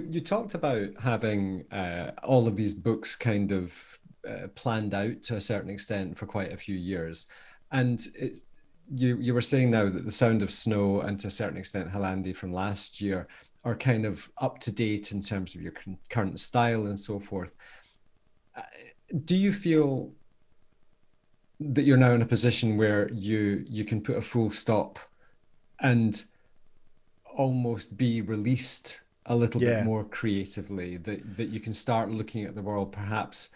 you talked about having all of these books kind of planned out to a certain extent for quite a few years, and you were saying now that The Sound of Snow and to a certain extent Halandi from last year are kind of up to date in terms of your current style and so forth. Uh, Do you feel that you're now in a position where you can put a full stop and almost be released a little bit Yeah, more creatively, that you can start looking at the world perhaps,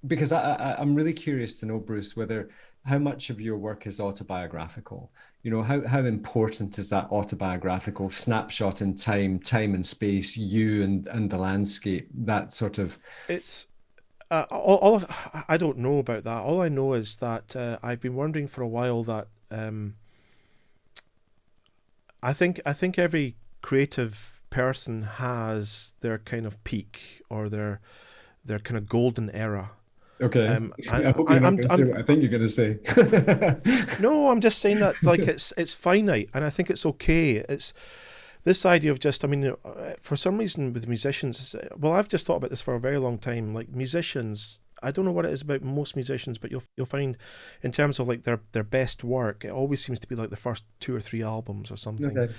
because I'm really curious to know, Bruce, whether how much of your work is autobiographical. How important is that autobiographical snapshot in time and space, you and the landscape, that sort of. it's all I don't know about that. All I know is that I've been wondering for a while that I think every creative person has their kind of peak or their kind of golden era. Okay. I, I hope I you're not I'm going to say I'm what I think you're going to say. no, I'm just saying that like it's finite, and I think it's okay. It's this idea of just, I mean, for some reason with musicians, well, I've just thought about this for a very long time. Like musicians, I don't know what it is about most musicians, but you'll find, in terms of like their best work, it always seems to be like the first two or three albums or something. Okay.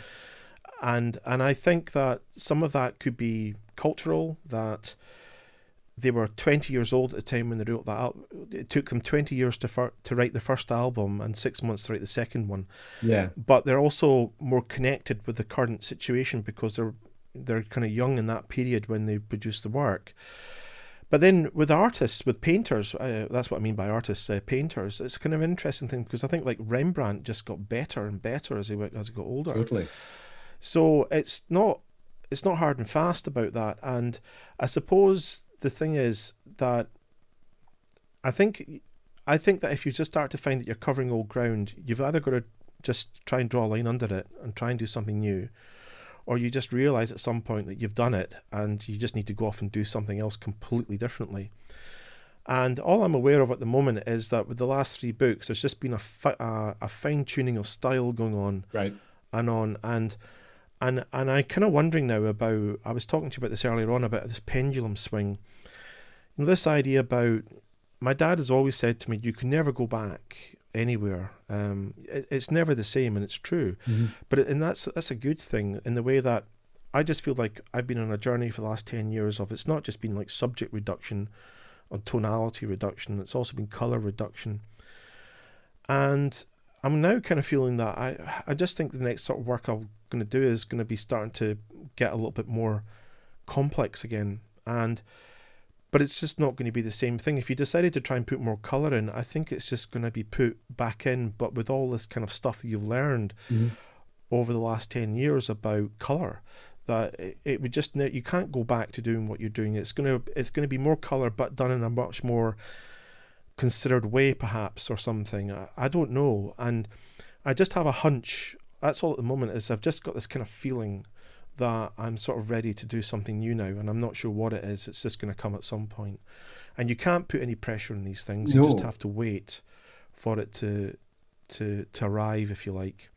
And I think that some of that could be cultural, that they were 20 years old at the time when they wrote that. It took them 20 years to write the first album and 6 months to write the second one. Yeah. But they're also more connected with the current situation because they're kind of young in that period when they produce the work. But then with artists, with painters, that's what I mean by artists, painters. It's kind of an interesting thing because I think like Rembrandt just got better and better as he got older. Totally. So it's not hard and fast about that. And I suppose the thing is that I think I think that if you just start to find that you're covering old ground, you've either got to just try and draw a line under it and try and do something new, or you just realize at some point that you've done it and you just need to go off and do something else completely differently. And all I'm aware of at the moment is that with the last three books, there's just been a fine tuning of style going on Right. and on. And I'm kind of wondering now about, I was talking to you about this earlier on, about this pendulum swing. This idea about, my dad has always said to me, you can never go back anywhere. It's never the same, and it's true. Mhm. And that's a good thing in the way that I just feel like I've been on a journey for the last 10 years of, it's not just been like subject reduction or tonality reduction, it's also been color reduction. And I'm now kind of feeling that I just think the next sort of work I'm going to do is going to be starting to get a little bit more complex again. But it's just not going to be the same thing. If you decided to try and put more colour in, I think it's just going to be put back in, but with all this kind of stuff that you've learned Mhm. over the last 10 years about colour, that it would just, you can't go back to doing what you're doing. It's going to be more colour, but done in a much more considered way, perhaps, or something. I don't know. And I just have a hunch. That's all at the moment, is I've just got this kind of feeling that I'm sort of ready to do something new now, and I'm not sure what it is. It's just going to come at some point. And you can't put any pressure on these things. You just No. have to wait for it to arrive, if you like.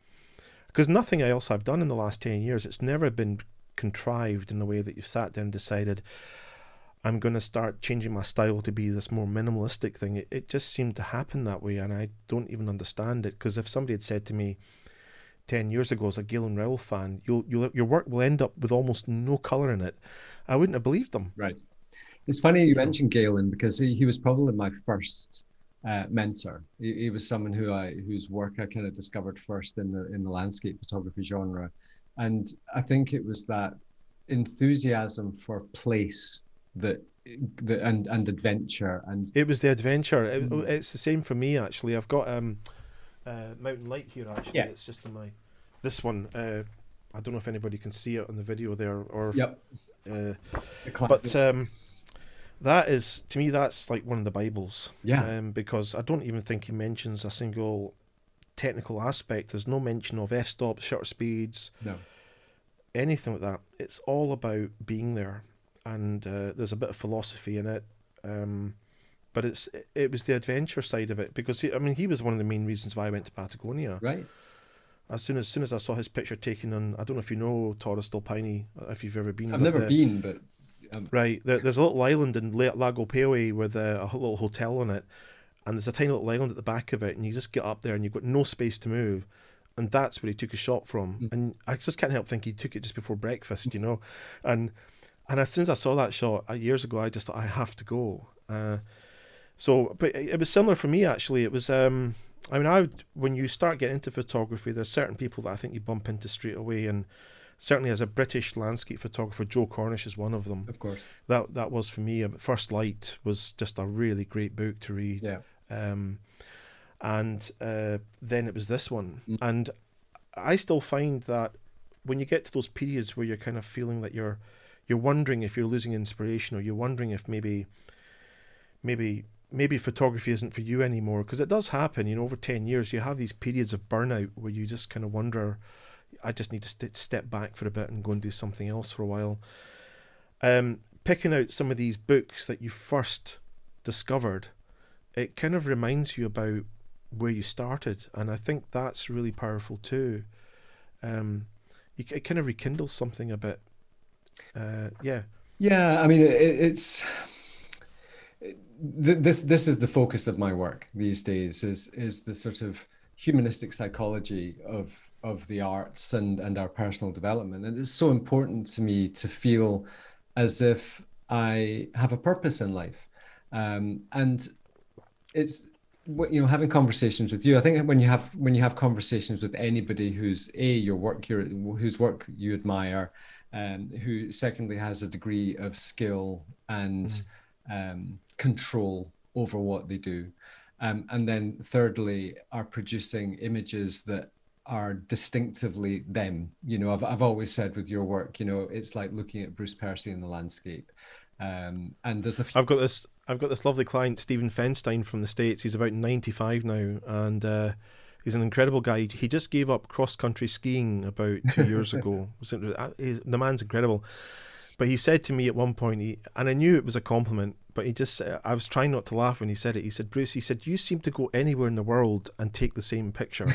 Because nothing else I've done in the last 10 years, it's never been contrived in the way that you've sat down and decided, I'm going to start changing my style to be this more minimalistic thing. It just seemed to happen that way, and I don't even understand it. Because if somebody had said to me 10 years ago as a Galen Rowell fan, your work will end up with almost no colour in it, I wouldn't have believed them. Right. It's funny you You know, mentioned Galen because he was probably my first mentor. He was someone whose work I kind of discovered first in the landscape photography genre, and I think it was that enthusiasm for place that and adventure and. it was the adventure. Mm. It's the same for me actually. I've got Mountain Light here actually. Yeah. It's just in my this one. I don't know if anybody can see it on the video there, or Yep. uh, The but classic. that is, to me, that's like one of the Bibles, Yeah. because I don't even think he mentions a single technical aspect. There's no mention of f-stops, shutter speeds, No. anything like that. It's all about being there, and there's a bit of philosophy in it. Um, but it was the adventure side of it, because I mean he was one of the main reasons why I went to Patagonia. Right. As soon as I saw his picture taken on, I don't know if you know Torres del Paine, if you've ever been, I've but never been, but right, there's a little island in Lago Pelé with a little hotel on it, and there's a tiny little island at the back of it, and you just get up there and you've got no space to move, and that's where he took a shot from. And I just can't help thinking he took it just before breakfast, and as soon as I saw that shot years ago, I just thought I have to go. But it was similar for me actually. It was I mean, when you start getting into photography, there's certain people that I think you bump into straight away, and certainly as a British landscape photographer, Joe Cornish is one of them. of course, That was for me. First Light was just a really great book to read. yeah. Um, and then it was this one, Mm. and I still find that when you get to those periods where you're kind of feeling that you're wondering if you're losing inspiration, or you're wondering if maybe photography isn't for you anymore, because it does happen. Over 10 years you have these periods of burnout where you just kind of wonder, I just need to step back for a bit and go and do something else for a while. Picking out some of these books that you first discovered, it kind of reminds you about where you started, and I think that's really powerful too. It kind of rekindles something a bit. Yeah. Yeah, I mean, this is the focus of my work these days, is the sort of humanistic psychology of the arts and our personal development. And it's so important to me to feel as if I have a purpose in life. And it's having conversations with you. I think when you have conversations with anybody whose whose work you admire, who secondly has a degree of skill and Mm. control over what they do, and then thirdly are producing images that are distinctively them. I've always said with your work, it's like looking at Bruce Percy in the landscape. And there's a few. I've got this lovely client, Stephen Fenstein from the States. He's about 95 now, and he's an incredible guy. He just gave up cross country skiing about 2 years ago. The man's incredible. But he said to me at one point, and I knew it was a compliment, but I was trying not to laugh when he said it. He said, "Bruce," he said, "you seem to go anywhere in the world and take the same picture."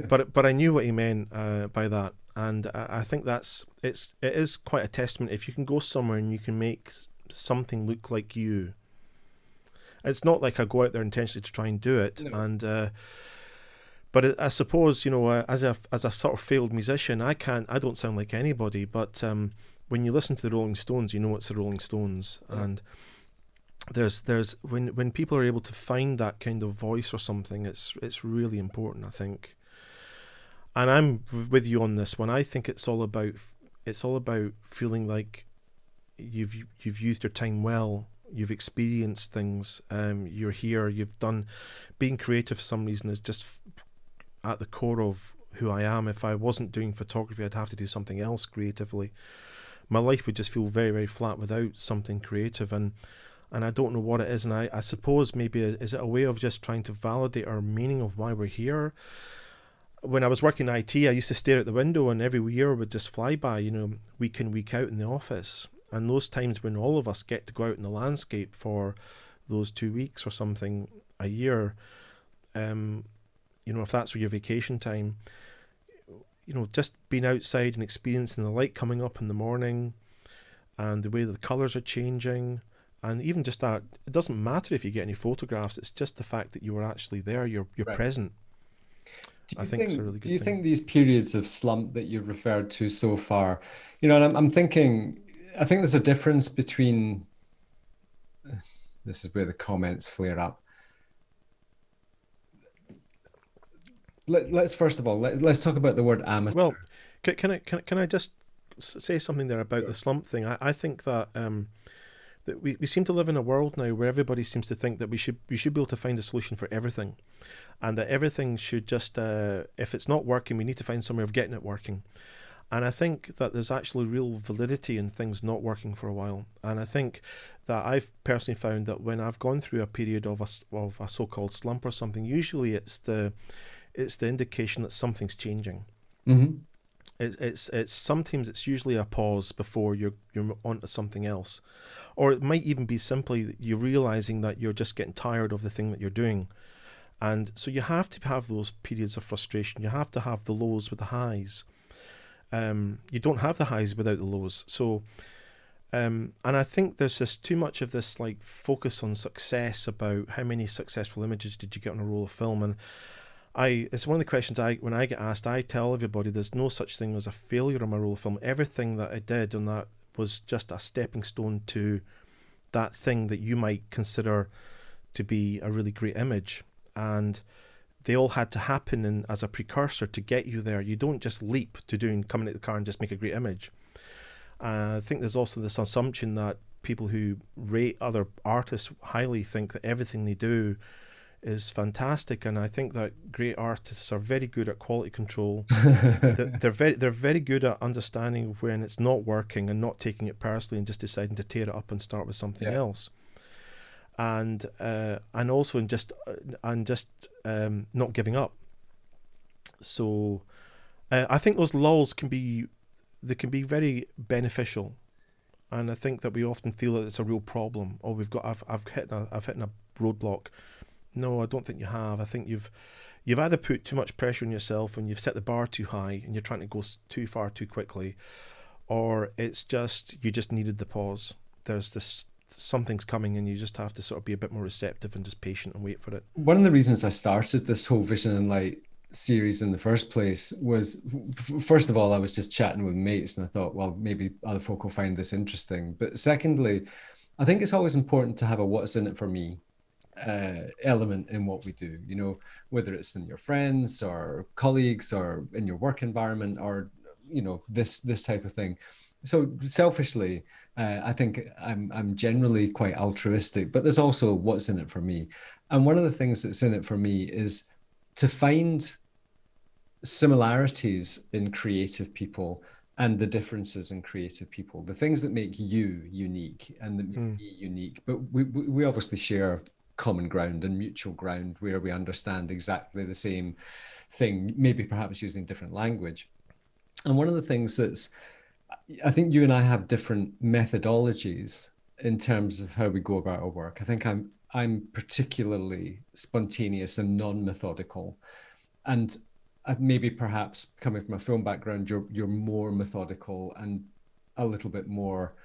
But I knew what he meant by that, and I think it is quite a testament if you can go somewhere and you can make something look like you. It's not like I go out there intentionally to try and do it, No. and but I suppose as a sort of failed musician, I don't sound like anybody, but when you listen to the Rolling Stones, you know it's the Rolling Stones, Yeah. and there's when people are able to find that kind of voice or something, it's really important, I think. And I'm with you on this one. I think it's all about feeling like you've used your time well. You've experienced things. You're here. You've done. Being creative for some reason is just at the core of who I am. If I wasn't doing photography, I'd have to do something else creatively. My life would just feel very, very flat without something creative, and I don't know what it is. And I suppose maybe is it a way of just trying to validate our meaning of why we're here. When I was working in IT, I used to stare at the window, and every year would just fly by, week in, week out in the office. And those times when all of us get to go out in the landscape for those 2 weeks or something a year, if that's your vacation time, just being outside and experiencing the light coming up in the morning and the way that the colours are changing, and even just that, it doesn't matter if you get any photographs, it's just the fact that you were actually there, you're Right. present. Do I you think it's a think really do good you thing. think these periods of slump that you've referred to so far, and I'm thinking, I think there's a difference between, this is where the comments flare up. Let's first of all, let's talk about the word amateur. Well, can I just say something there about the Sure. slump thing? I think that we seem to live in a world now where everybody seems to think that we should be able to find a solution for everything, and that everything should just if it's not working, we need to find some way of getting it working. And I think that there's actually real validity in things not working for a while. And I think that I've personally found that when I've gone through a period of a so-called slump or something, usually it's the indication that something's changing. Hmm. It's sometimes it's usually a pause before you're onto something else, or it might even be simply you realizing that you're just getting tired of the thing that you're doing, And so you have to have those periods of frustration. You have to have the lows with the highs. You don't have the highs without the lows. So, and I think there's just too much of this like focus on success about how many successful images did you get on a roll of film. And it's one of the questions when I get asked, I tell everybody there's no such thing as a failure on my roll of film. Everything that I did on that was just a stepping stone to that thing that you might consider to be a really great image. And they all had to happen as a precursor to get you there. You don't just leap to coming out the car and just make a great image. I think there's also this assumption that people who rate other artists highly think that everything they do is fantastic, and I think that great artists are very good at quality control. They're very good at understanding when it's not working and not taking it personally and just deciding to tear it up and start with something Yeah. else. And also in just not giving up. So I think those lulls can be very beneficial, and I think that we often feel that it's a real problem. Oh, I've hit a roadblock. No, I don't think you have. I think you've either put too much pressure on yourself and you've set the bar too high and you're trying to go too far too quickly, or it's just you just needed the pause. There's this something's coming and you just have to sort of be a bit more receptive and just patient and wait for it. One of the reasons I started this whole Vision and Light series in the first place was, first of all, I was just chatting with mates and I thought, well, maybe other folk will find this interesting. But secondly, I think it's always important to have a what's in it for me element in what we do, whether it's in your friends or colleagues or in your work environment or, this type of thing. So selfishly, I think I'm generally quite altruistic, but there's also what's in it for me. And one of the things that's in it for me is to find similarities in creative people and the differences in creative people, the things that make you unique and that make Mm. me unique. But we obviously share common ground and mutual ground where we understand exactly the same thing, maybe perhaps using different language. And one of the things I think you and I have different methodologies in terms of how we go about our work. I think I'm particularly spontaneous and non-methodical, and maybe perhaps coming from a film background, you're more methodical and a little bit more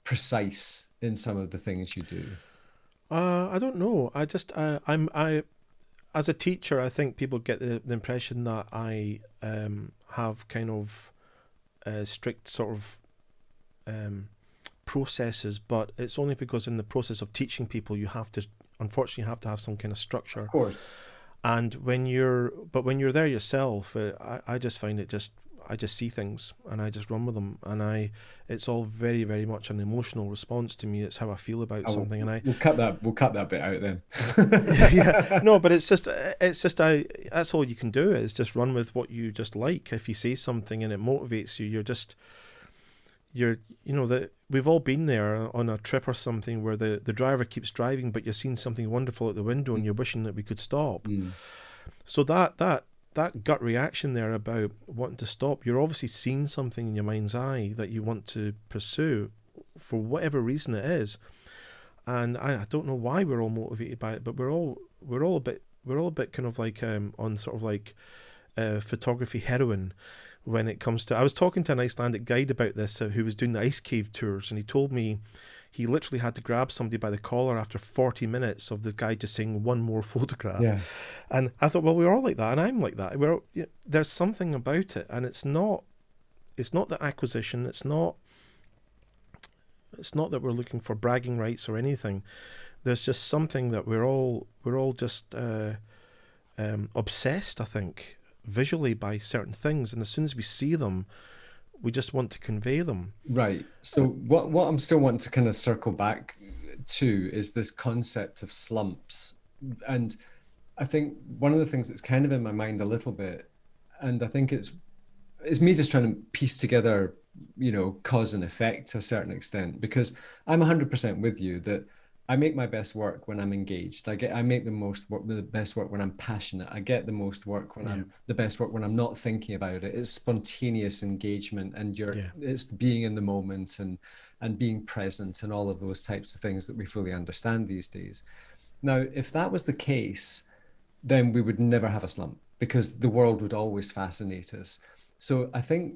precise in some of the things you do. I don't know. I as a teacher, I think people get the impression that I have kind of strict sort of processes, but it's only because in the process of teaching people, unfortunately, you have to have some kind of Of structure. course. And when you're there yourself, I just find I just see things and I just run with them, and it's all very, very much an emotional response to me. It's how I feel about Oh, something, and I we'll cut that. We'll cut that bit out yeah, then. no, but I that's all you can do is just run with what you just like. If you see something and it motivates you, that we've all been there on a trip or something where the driver keeps driving, but you're seeing something wonderful at the window and you're wishing that we could stop. Mm. So that gut reaction there about wanting to stop, you're obviously seeing something in your mind's eye that you want to pursue for whatever reason it is. And I don't know why we're all motivated by it, but we're all a bit kind of like on sort of like photography heroin when it comes to. I was talking to an Icelandic guide about this who was doing the ice cave tours, and he told me he literally had to grab somebody by the collar after 40 minutes of the guy just saying one more photograph. Yeah. And I thought, well, we're all like that, and I'm like that. There's something about it, and it's not the acquisition. It's not that we're looking for bragging rights or anything. There's just something that we're all just obsessed, I think, visually by certain things, and as soon as we see them, we just want to convey them. Right. So what I'm still wanting to kind of circle back to is this concept of slumps. And I think one of the things that's kind of in my mind a little bit, and I think it's me just trying to piece together, cause and effect to a certain extent, because I'm 100% with you that I make my best work when I'm engaged. I make the best work when I'm passionate. I get the most work when Yeah, I'm the best work when I'm not thinking about it. It's spontaneous engagement, and yeah, it's being in the moment and being present and all of those types of things that we fully understand these days. Now, if that was the case, then we would never have a slump because the world would always fascinate us. So I think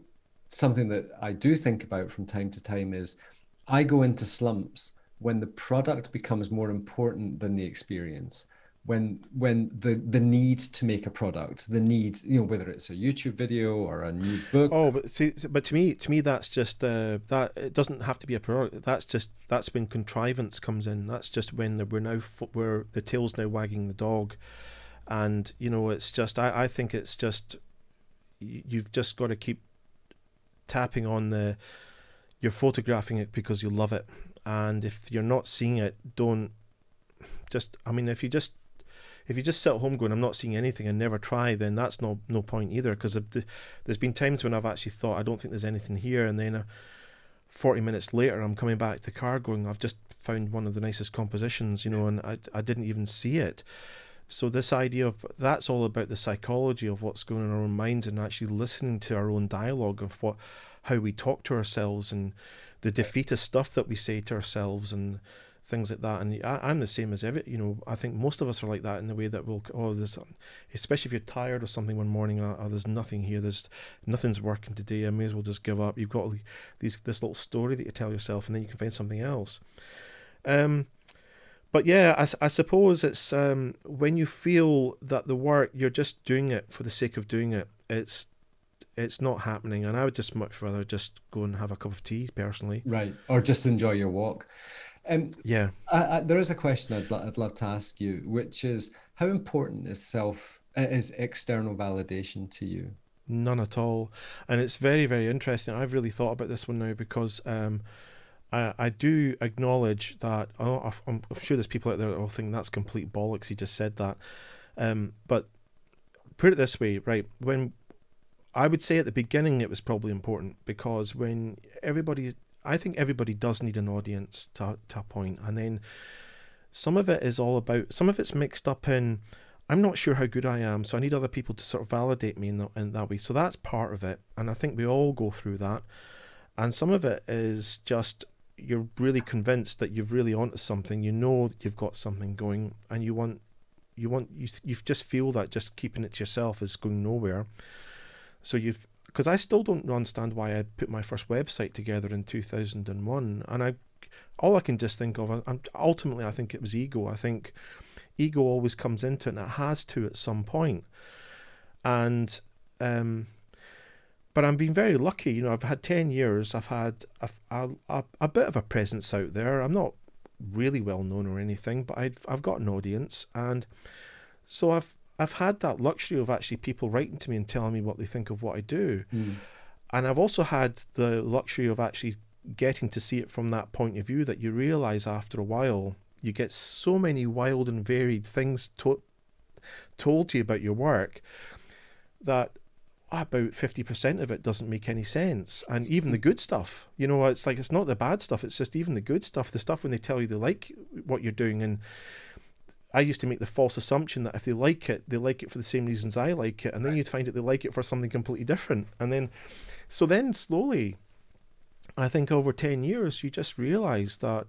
something that I do think about from time to time is I go into slumps when the product becomes more important than the experience. When the need to make a product, the need, whether it's a YouTube video or a new book. Oh, but see, but to me, that's just that it doesn't have to be a product. That's when contrivance comes in. That's just when we're the tail's now wagging the dog, and it's just I think it's just you've just got to keep tapping on you're photographing it because you love it, and if you're not seeing it, don't just. I mean, if you just sit at home going, I'm not seeing anything and never try, then that's no point either. Because there's been times when I've actually thought, I don't think there's anything here, and then 40 minutes later, I'm coming back to the car going, I've just found one of the nicest compositions, and I didn't even see it. So this idea of that's all about the psychology of what's going on in our own minds and actually listening to our own dialogue of how we talk to ourselves and the defeatist stuff that we say to ourselves and things like that. And I'm the same as I think most of us are like that in the way that especially if you're tired or something one morning, there's nothing here, nothing's working today, I may as well just give up. You've got this little story that you tell yourself, and then you can find something else. But yeah, I suppose it's when you feel that the work, you're just doing it for the sake of doing it, it's not happening. And I would just much rather just go and have a cup of tea personally. Right, or just enjoy your walk. Yeah. There is a question I'd love to ask you, which is how important is external validation to you? None at all. And it's very, very interesting. I've really thought about this one now because I do acknowledge that I'm sure there's people out there that will think that's complete bollocks, he just said that. But put it this way, right? When I would say at the beginning it was probably important because I think everybody does need an audience to a point, and then some of it's mixed up in I'm not sure how good I am, so I need other people to sort of validate me in that way. So that's part of it, and I think we all go through that. And some of it is just you're really convinced that you've really onto something, that you've got something going, and you just feel that just keeping it to yourself is going nowhere. So because I still don't understand why I put my first website together in 2001, and all I can just think of, ultimately I think it was ego. I think ego always comes into it, and it has to at some point. And but I'm being very lucky. I've had 10 years. I've had a bit of a presence out there. I'm not really well known or anything, but I've got an audience, and so I've had that luxury of actually people writing to me and telling me what they think of what I do. Mm. And I've also had the luxury of actually getting to see it from that point of view that you realise after a while you get so many wild and varied things told to you about your work that about 50% of it doesn't make any sense. And even the good stuff, it's like, it's not the bad stuff, it's just even the good stuff, the stuff when they tell you they like what you're doing. And I used to make the false assumption that if they like it for the same reasons I like it, and then you'd find that they like it for something completely different. And then slowly, I think over 10 years, you just realise that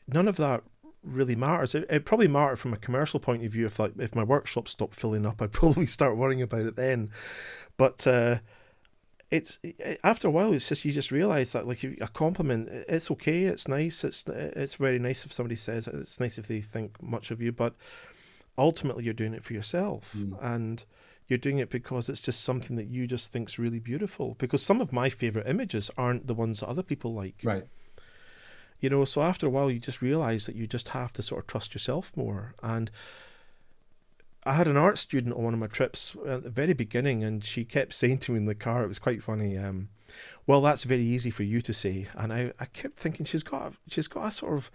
none of that really matters. It probably mattered from a commercial point of view. If my workshop stopped filling up, I'd probably start worrying about it then. But it's after a while, it's just you just realise that like a compliment, it's okay, it's nice, it's very nice if somebody says it, it's nice if they think much of you, but ultimately you're doing it for yourself, and you're doing it because it's just something that you just think's really beautiful. Because some of my favourite images aren't the ones that other people like. Right. So after a while you just realise that you just have to sort of trust yourself more. And I had an art student on one of my trips at the very beginning, and she kept saying to me in the car, it was quite funny, well, that's very easy for you to say. And I kept thinking she's got a sort of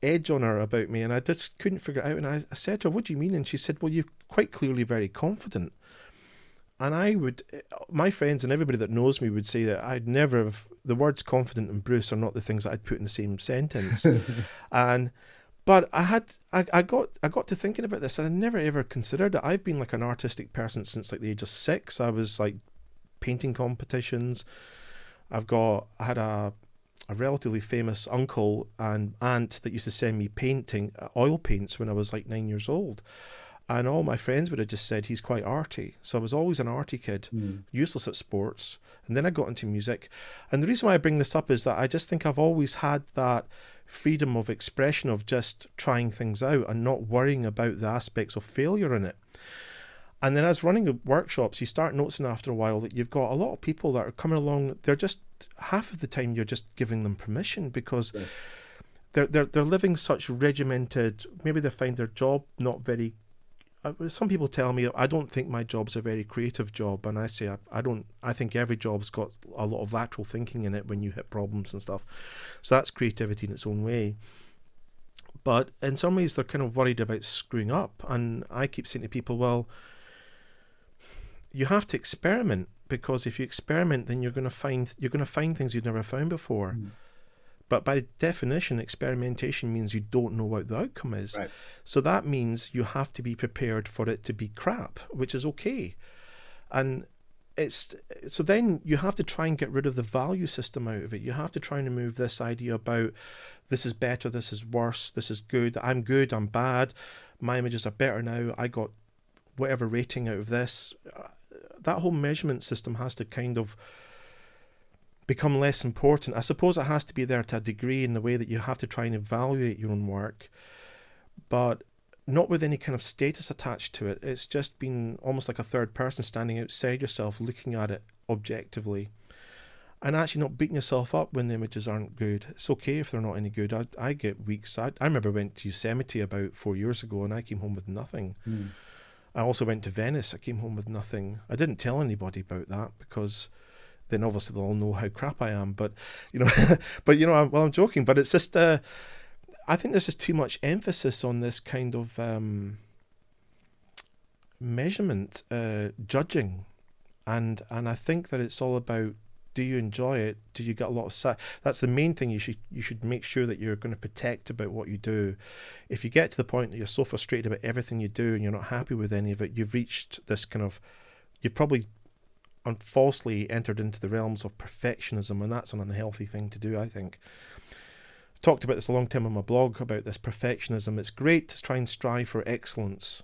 edge on her about me, and I just couldn't figure it out. And I said to her, what do you mean? And she said, well, you're quite clearly very confident. And my friends and everybody that knows me would say that I'd never have, the words confident and Bruce are not the things that I'd put in the same sentence. But I got to thinking about this, and I never ever considered it. I've been like an artistic person since like the age of 6. I was like painting competitions. I had a a relatively famous uncle and aunt that used to send me painting oil paints when I was like 9 years old. And all my friends would have just said he's quite arty. So I was always an arty kid, Mm. useless at sports. And then I got into music. And the reason why I bring this up is that I just think I've always had that freedom of expression of just trying things out and not worrying about the aspects of failure in it. And then as running the workshops, you start noticing after a while that you've got a lot of people that are coming along. They're just half of the time you're just giving them permission because Yes. they're living such regimented. Maybe they find their job not very. Some people tell me I don't think my job's a very creative job, and I say I don't. I think every job's got a lot of lateral thinking in it when you hit problems and stuff. So that's creativity in its own way. But in some ways, they're kind of worried about screwing up, and I keep saying to people, well, you have to experiment because if you experiment, then you're going to find things you've never found before. Mm. But by definition, experimentation means you don't know what the outcome is. Right. So that means you have to be prepared for it to be crap, which is okay. And it's so then you have to try and get rid of the value system out of it. You have to try and remove this idea about this is better, this is worse, this is good, I'm bad, my images are better now, I got whatever rating out of this. That whole measurement system has to kind of become less important. I suppose it has to be there to a degree in the way that you have to try and evaluate your own work, but not with any kind of status attached to it. It's just been almost like a third person standing outside yourself, looking at it objectively, and actually not beating yourself up when the images aren't good. It's okay if they're not any good. I get weeks. I remember I went to Yosemite about 4 years ago and I came home with nothing. Mm. I also went to Venice. I came home with nothing. I didn't tell anybody about that because then obviously they'll all know how crap I am. But I'm joking. But it's just, I think there's just too much emphasis on this kind of measurement, judging, and I think that it's all about, do you enjoy it? Do you get a lot of that's the main thing you should make sure that you're going to protect about what you do. If you get to the point that you're so frustrated about everything you do and you're not happy with any of it, you've reached this kind of, you've probably falsely entered into the realms of perfectionism, and that's an unhealthy thing to do, I think. I've talked about this a long time on my blog about this perfectionism. It's great to try and strive for excellence,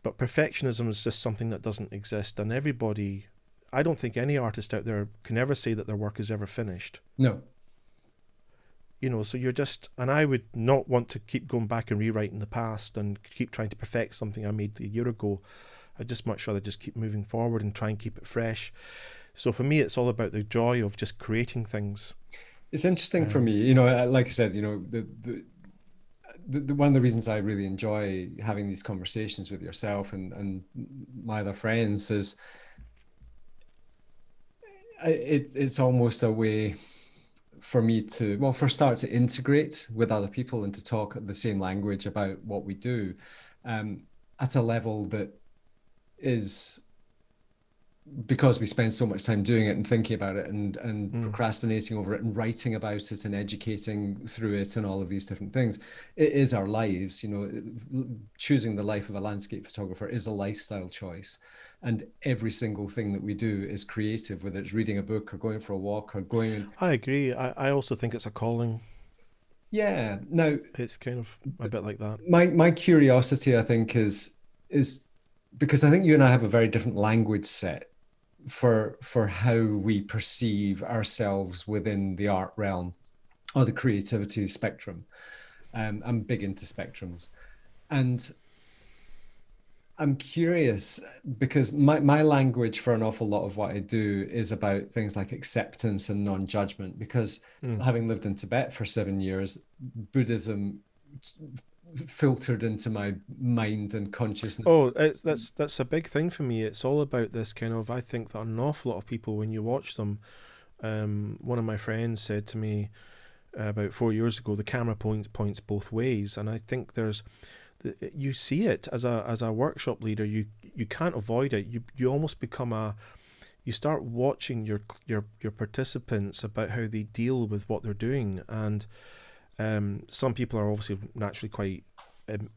but perfectionism is just something that doesn't exist, and I don't think any artist out there can ever say that their work is ever finished. No. So you're just, and I would not want to keep going back and rewriting the past and keep trying to perfect something I made a year ago. I'd just much rather just keep moving forward and try and keep it fresh. So for me, it's all about the joy of just creating things. It's interesting for me, like I said, the one of the reasons I really enjoy having these conversations with yourself and my other friends is it's almost a way for me to, well, for start to integrate with other people and to talk the same language about what we do at a level that is, because we spend so much time doing it and thinking about it and procrastinating over it and writing about it and educating through it and all of these different things, it is our lives. Choosing the life of a landscape photographer is a lifestyle choice, and every single thing that we do is creative, whether it's reading a book or going for a walk or going and I agree. I also think it's a calling. yeah. Now It's kind of a bit like that. my curiosity, I think, is because I think you and I have a very different language set for how we perceive ourselves within the art realm or the creativity spectrum. I'm big into spectrums, and I'm curious because my language for an awful lot of what I do is about things like acceptance and non-judgment, because having lived in Tibet for 7 years, Buddhism filtered into my mind and consciousness. Oh, that's a big thing for me. It's all about this kind of, I think that an awful lot of people, when you watch them, one of my friends said to me about 4 years ago, the camera points both ways, and I think you see it as a workshop leader. You can't avoid it. You almost become you start watching your participants about how they deal with what they're doing, and some people are obviously naturally quite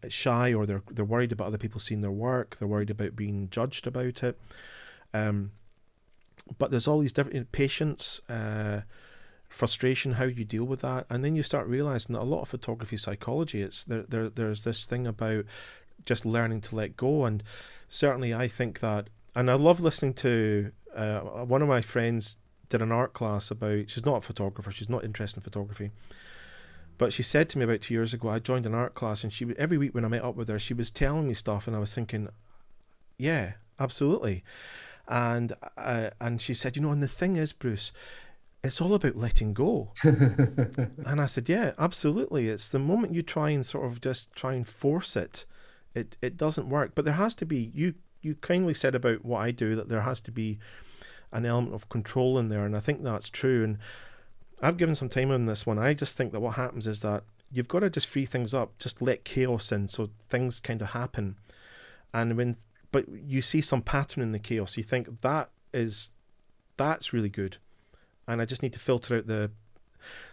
shy, or they're worried about other people seeing their work. They're worried about being judged about it. But there's all these different patience. frustration, how you deal with that, and then you start realizing that a lot of photography psychology, it's there's this thing about just learning to let go. And certainly I think that, and I love listening to one of my friends did an art class about, she's not a photographer, she's not interested in photography, but she said to me about 2 years ago, I joined an art class, and she, every week when I met up with her, she was telling me stuff, and I was thinking, yeah, absolutely. And she said, and the thing is, Bruce, it's all about letting go. And I said, yeah, absolutely. It's the moment you try and sort of just try and force it, it doesn't work. But there has to be, you kindly said about what I do, that there has to be an element of control in there. And I think that's true. And I've given some time on this one. I just think that what happens is that you've got to just free things up, just let chaos in, so things kind of happen. And but you see some pattern in the chaos, you think that's really good, and I just need to filter out the.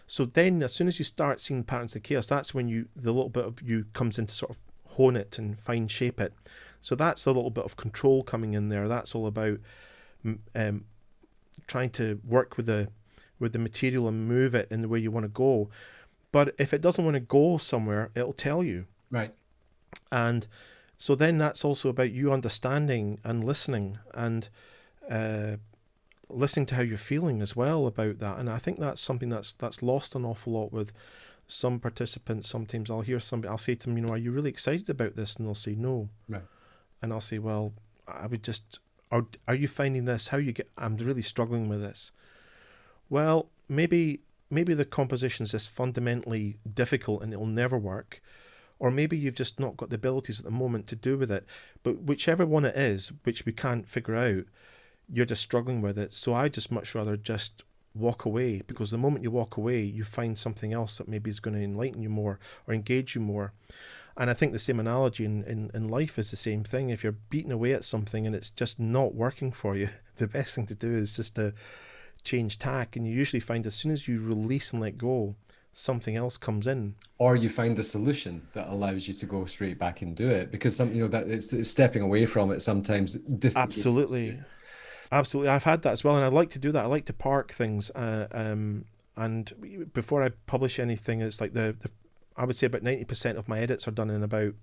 So then, as soon as you start seeing patterns of chaos, that's when the little bit of you comes in to sort of hone it and fine shape it. So that's the little bit of control coming in there. That's all about trying to work with the material and move it in the way you want to go. But if it doesn't want to go somewhere, it'll tell you. Right. And so then that's also about you understanding and listening, and listening to how you're feeling as well about that. And I think that's something that's lost an awful lot with some participants. Sometimes I'll say to them, are you really excited about this? And they'll say no. Right. And I'll say, well, I would just, are you finding this? I'm really struggling with this. Well, maybe the composition is just fundamentally difficult and it'll never work. Or maybe you've just not got the abilities at the moment to do with it. But whichever one it is, which we can't figure out, you're just struggling with it. So I just much rather just walk away, because the moment you walk away, you find something else that maybe is going to enlighten you more or engage you more. And I think the same analogy in life is the same thing. If you're beating away at something and it's just not working for you, the best thing to do is just to change tack. And you usually find as soon as you release and let go, something else comes in. Or you find a solution that allows you to go straight back and do it, because that it's stepping away from it sometimes. Absolutely. Absolutely. I've had that as well. And I like to do that. I like to park things. And before I publish anything, it's like I would say about 90% of my edits are done in about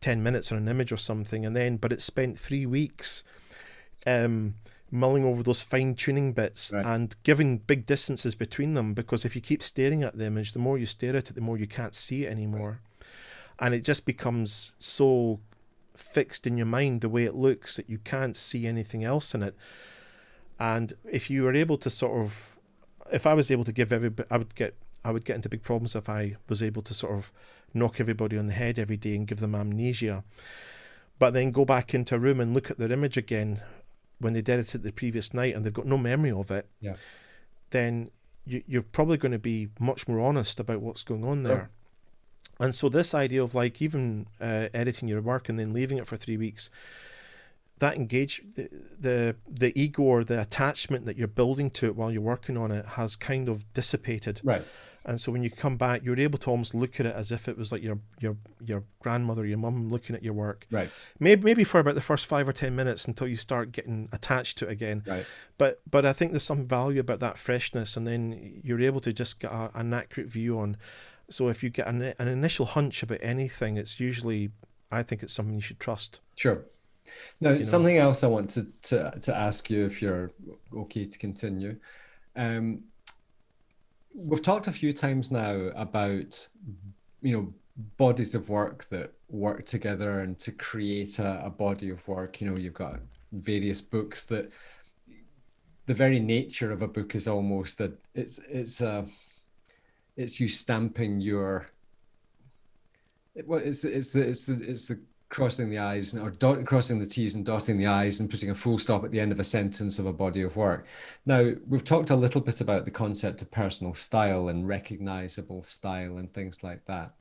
10 minutes on an image or something. But it's spent 3 weeks mulling over those fine tuning bits, right, and giving big distances between them, because if you keep staring at the image, the more you stare at it, the more you can't see it anymore. Right. And it just becomes so fixed in your mind the way it looks that you can't see anything else in it. And if you were able to if I was able to give everybody, I would get into big problems if I was able to sort of knock everybody on the head every day and give them amnesia, but then go back into a room and look at their image again when they did it the previous night and they've got no memory of it. Yeah. Then you're probably going to be much more honest about what's going on there. Sure. And so this idea of like even editing your work and then leaving it for 3 weeks, that the ego or the attachment that you're building to it while you're working on it has kind of dissipated. Right. And so when you come back, you're able to almost look at it as if it was like your grandmother, your mum looking at your work. Right. Maybe for about the first 5 or 10 minutes until you start getting attached to it again. Right. But I think there's some value about that freshness, and then you're able to just get an accurate view on. So if you get an initial hunch about anything, it's usually, I think it's something you should trust. Sure. Now, something else I want to ask you, if you're okay to continue. We've talked a few times now about, bodies of work that work together and to create a body of work. You've got various books that the very nature of a book is almost that it's you stamping your, it's the crossing the I's or crossing the T's and dotting the I's and putting a full stop at the end of a sentence of a body of work. Now, we've talked a little bit about the concept of personal style and recognizable style and things like that.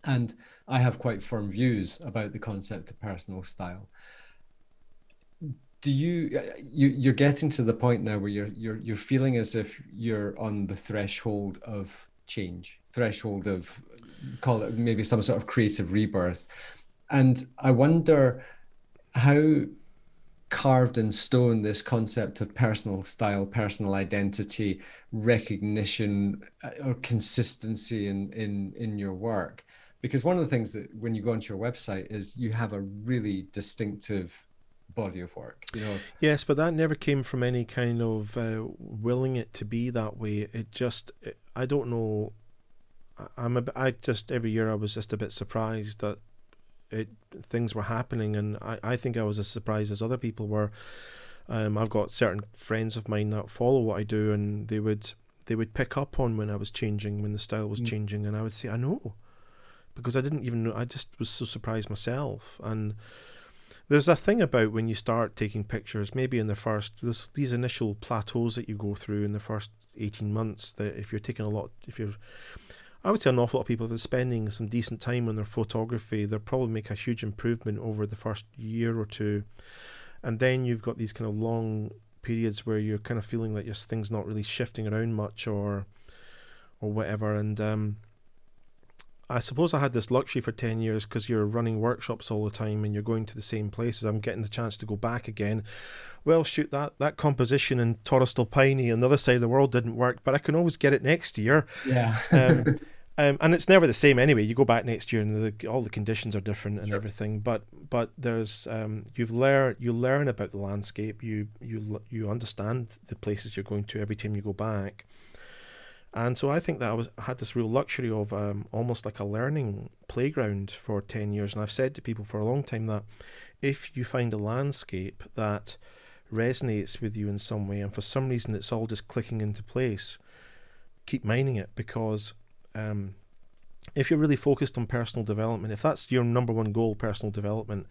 And I have quite firm views about the concept of personal style. Do you're getting to the point now where you're feeling as if you're on the threshold of change, threshold of, call it maybe some sort of creative rebirth. And I wonder how carved in stone this concept of personal style, personal identity, recognition, or consistency in your work. Because one of the things that when you go onto your website is you have a really distinctive body of work, you know. Yes, but that never came from any kind of willing it to be that way. It just, I don't know. I just every year I was just a bit surprised that it things were happening, and I think I was as surprised as other people were. I've got certain friends of mine that follow what I do, and they would pick up on when I was changing, when the style was Mm. changing, and I would say I know, because I didn't even know. I just was so surprised myself. And there's a thing about when you start taking pictures, maybe in the first, there's these initial plateaus that you go through in the first 18 months, that if you're taking a lot, if you're, I would say an awful lot of people, if they're spending some decent time on their photography, they'll probably make a huge improvement over the first year or two. And then you've got these kind of long periods where you're kind of feeling like your thing's not really shifting around much, or whatever. And I suppose I had this luxury for 10 years because you're running workshops all the time and you're going to the same places. I'm getting the chance to go back again. Well, shoot, that composition in Torrestal Piney on the other side of the world didn't work, but I can always get it next year. Yeah. And it's never the same anyway. You go back next year and all the conditions are different and Sure. everything. But there's you learn about the landscape. You understand the places you're going to every time you go back. And so I think that I had this real luxury of almost like a learning playground for 10 years. And I've said to people for a long time that if you find a landscape that resonates with you in some way, and for some reason it's all just clicking into place, keep mining it. Because if you're really focused on personal development, if that's your number one goal, personal development,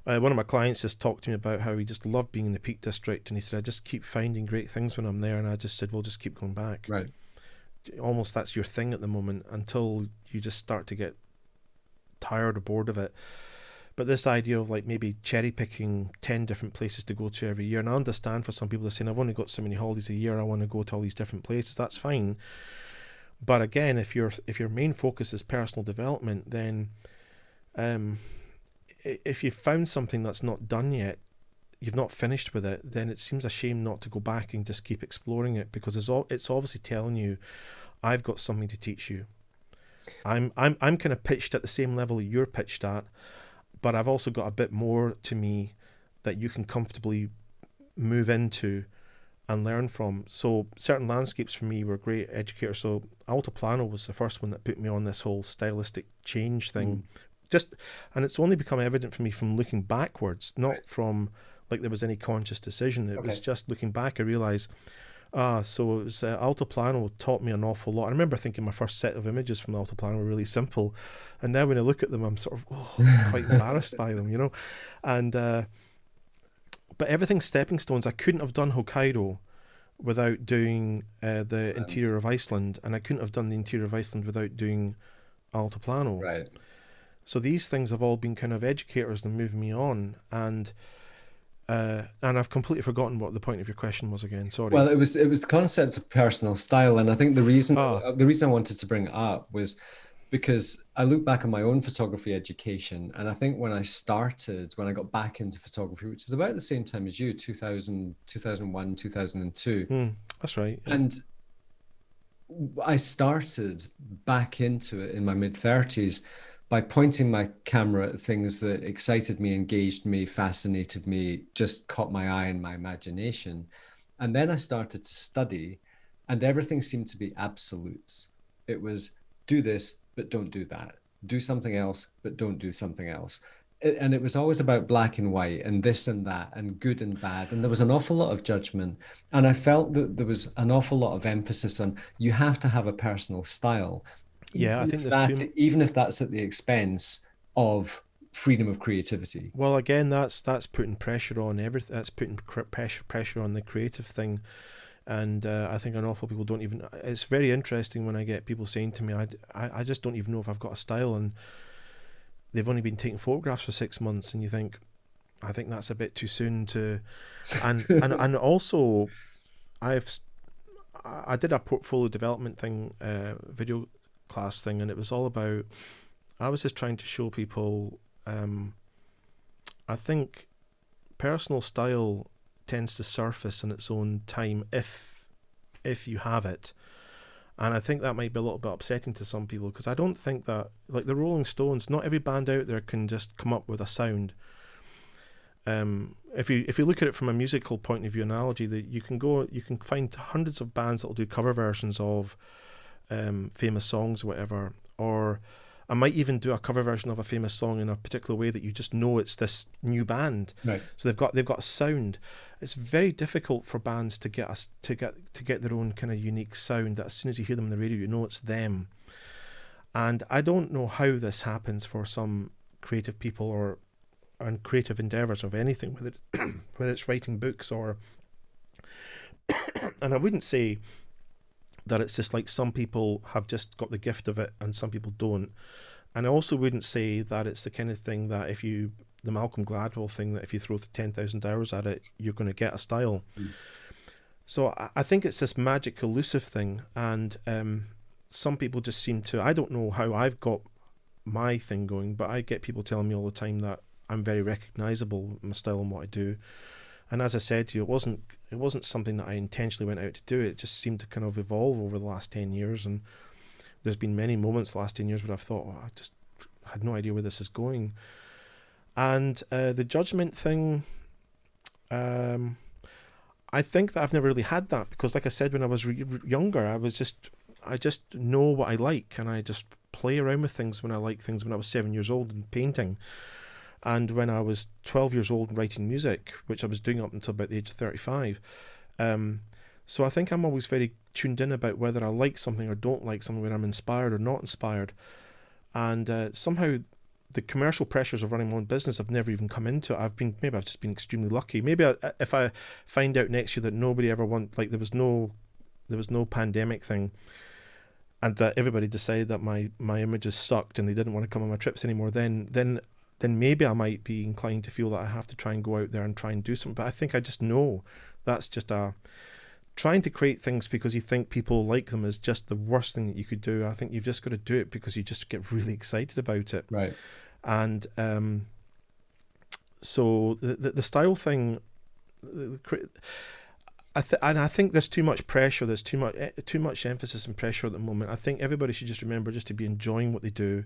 one of my clients just talked to me about how he just loved being in the Peak District, and he said, I just keep finding great things when I'm there. And I just said, well, just keep going back. Right. Almost that's your thing at the moment, until you just start to get tired or bored of it. But this idea of like maybe cherry picking 10 different places to go to every year, and I understand for some people they're saying, I've only got so many holidays a year, I want to go to all these different places. That's fine. But again, if your main focus is personal development, then if you've found something that's not done yet, you've not finished with it, then it seems a shame not to go back and just keep exploring it, because it's obviously telling you, I've got something to teach you. I'm kind of pitched at the same level you're pitched at, but I've also got a bit more to me that you can comfortably move into and learn from. So certain landscapes for me were great educators. So Altiplano was the first one that put me on this whole stylistic change thing. And it's only become evident for me from looking backwards, not Right. from like there was any conscious decision. It was Okay. just looking back, I realised, so it was Altiplano taught me an awful lot. I remember thinking my first set of images from Altiplano were really simple, and now when I look at them, I'm sort of quite embarrassed by them, And but everything's stepping stones. I couldn't have done Hokkaido without doing the interior of Iceland, and I couldn't have done the interior of Iceland without doing Altiplano. Right. So these things have all been kind of educators and moved me on, and I've completely forgotten what the point of your question was again. Sorry. Well, it was the concept of personal style, and I think the reason Ah, the reason I wanted to bring it up was because I look back on my own photography education, and I think when I got back into photography, which is about the same time as you, 2000, 2001, 2002, that's right. Yeah. and I started back into it in my mid 30s by pointing my camera at things that excited me, engaged me, fascinated me, just caught my eye and my imagination. And then I started to study, and everything seemed to be absolutes. It was do this, but don't do that. Do something else, but don't do something else. And it was always about black and white and this and that and good and bad. And there was an awful lot of judgment. And I felt that there was an awful lot of emphasis on you have to have a personal style, Yeah, I even think if there's that, too. even if that's at the expense of freedom of creativity. Well, again, that's putting pressure on everything. That's putting pressure on the creative thing, and I think an awful people don't even. It's very interesting when I get people saying to me, I just don't even know if I've got a style, and they've only been taking photographs for 6 months, and you think, I think that's a bit too soon to, and also, I've I did a portfolio development thing, video class thing, and it was all about. I was just trying to show people. I think personal style tends to surface in its own time if you have it. And I think that might be a little bit upsetting to some people, because I don't think that, like the Rolling Stones, not every band out there can just come up with a sound. If you look at it from a musical point of view analogy, that you can find hundreds of bands that will do cover versions of famous songs or whatever, or I might even do a cover version of a famous song in a particular way that you just know it's this new band. Right. So they've got a sound. It's very difficult for bands to get their own kind of unique sound, that as soon as you hear them on the radio, you know it's them. And I don't know how this happens for some creative people or and creative endeavours of anything, whether it's writing books or and I wouldn't say that it's just like some people have just got the gift of it and some people don't. And I also wouldn't say that it's the kind of thing that the Malcolm Gladwell thing, that if you throw 10,000 hours at it, you're going to get a style. So I think it's this magic elusive thing, and some people just seem to, I don't know how I've got my thing going, but I get people telling me all the time that I'm very recognisable with my style and what I do. And as I said to you, it wasn't something that I intentionally went out to do. It just seemed to kind of evolve over the last 10 years. And there's been many moments the last 10 years where I've thought, I just had no idea where this is going. And the judgment thing, I think that I've never really had that, because like I said, when I was younger, I just know what I like, and I just play around with things when I like things. When I was 7 years old and painting, and when I was 12 years old and writing music, which I was doing up until about the age of 35. So I think I'm always very tuned in about whether I like something or don't like something, whether I'm inspired or not inspired. And somehow the commercial pressures of running my own business have never even come into it. Maybe I've just been extremely lucky. Maybe if I find out next year that nobody ever there was no pandemic thing, and that everybody decided that my images sucked and they didn't want to come on my trips anymore, then maybe I might be inclined to feel that I have to try and go out there and try and do something. But I think I just know that's just trying to create things because you think people like them is just the worst thing that you could do. I think you've just got to do it because you just get really excited about it. Right. And so the style thing, I think there's too much pressure. There's too much emphasis and pressure at the moment. I think everybody should just remember just to be enjoying what they do.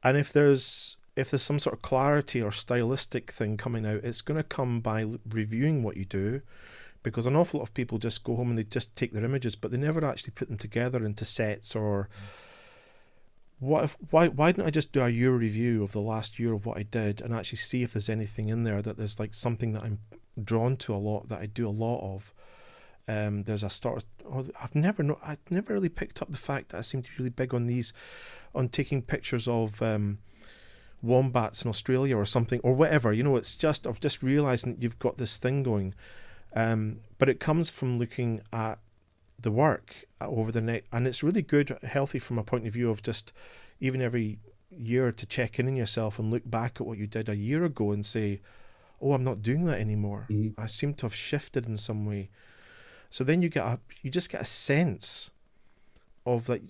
And if there's some sort of clarity or stylistic thing coming out, it's going to come by reviewing what you do, because an awful lot of people just go home and they just take their images, but they never actually put them together into sets. Or why didn't I just do a year review of the last year of what I did and actually see if there's anything in there that there's like something that I'm drawn to a lot, that I do a lot of. There's a start. I've never really picked up the fact that I seem to be really big on taking pictures of wombats in Australia or something or whatever. It's just I've just realising that you've got this thing going. But it comes from looking at the work over the next, and it's really good, healthy from a point of view of just even every year to check in on yourself and look back at what you did a year ago and say, oh, I'm not doing that anymore. Mm-hmm. I seem to have shifted in some way. So then you just get a sense of that.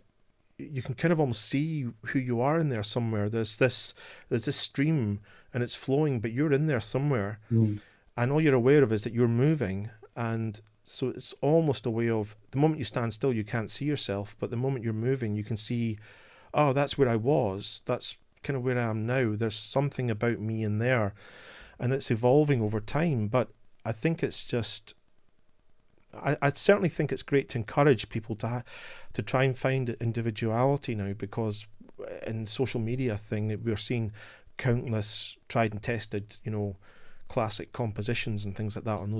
You can kind of almost see who you are in there somewhere. There's this stream and it's flowing, but you're in there somewhere. Mm. And all you're aware of is that you're moving. And so it's almost a way of, the moment you stand still, you can't see yourself. But the moment you're moving, you can see, oh, that's where I was. That's kind of where I am now. There's something about me in there. And it's evolving over time. But I think it's just, I certainly think it's great to encourage people to try and find individuality now, because in the social media thing, we're seeing countless tried and tested, classic compositions and things like that on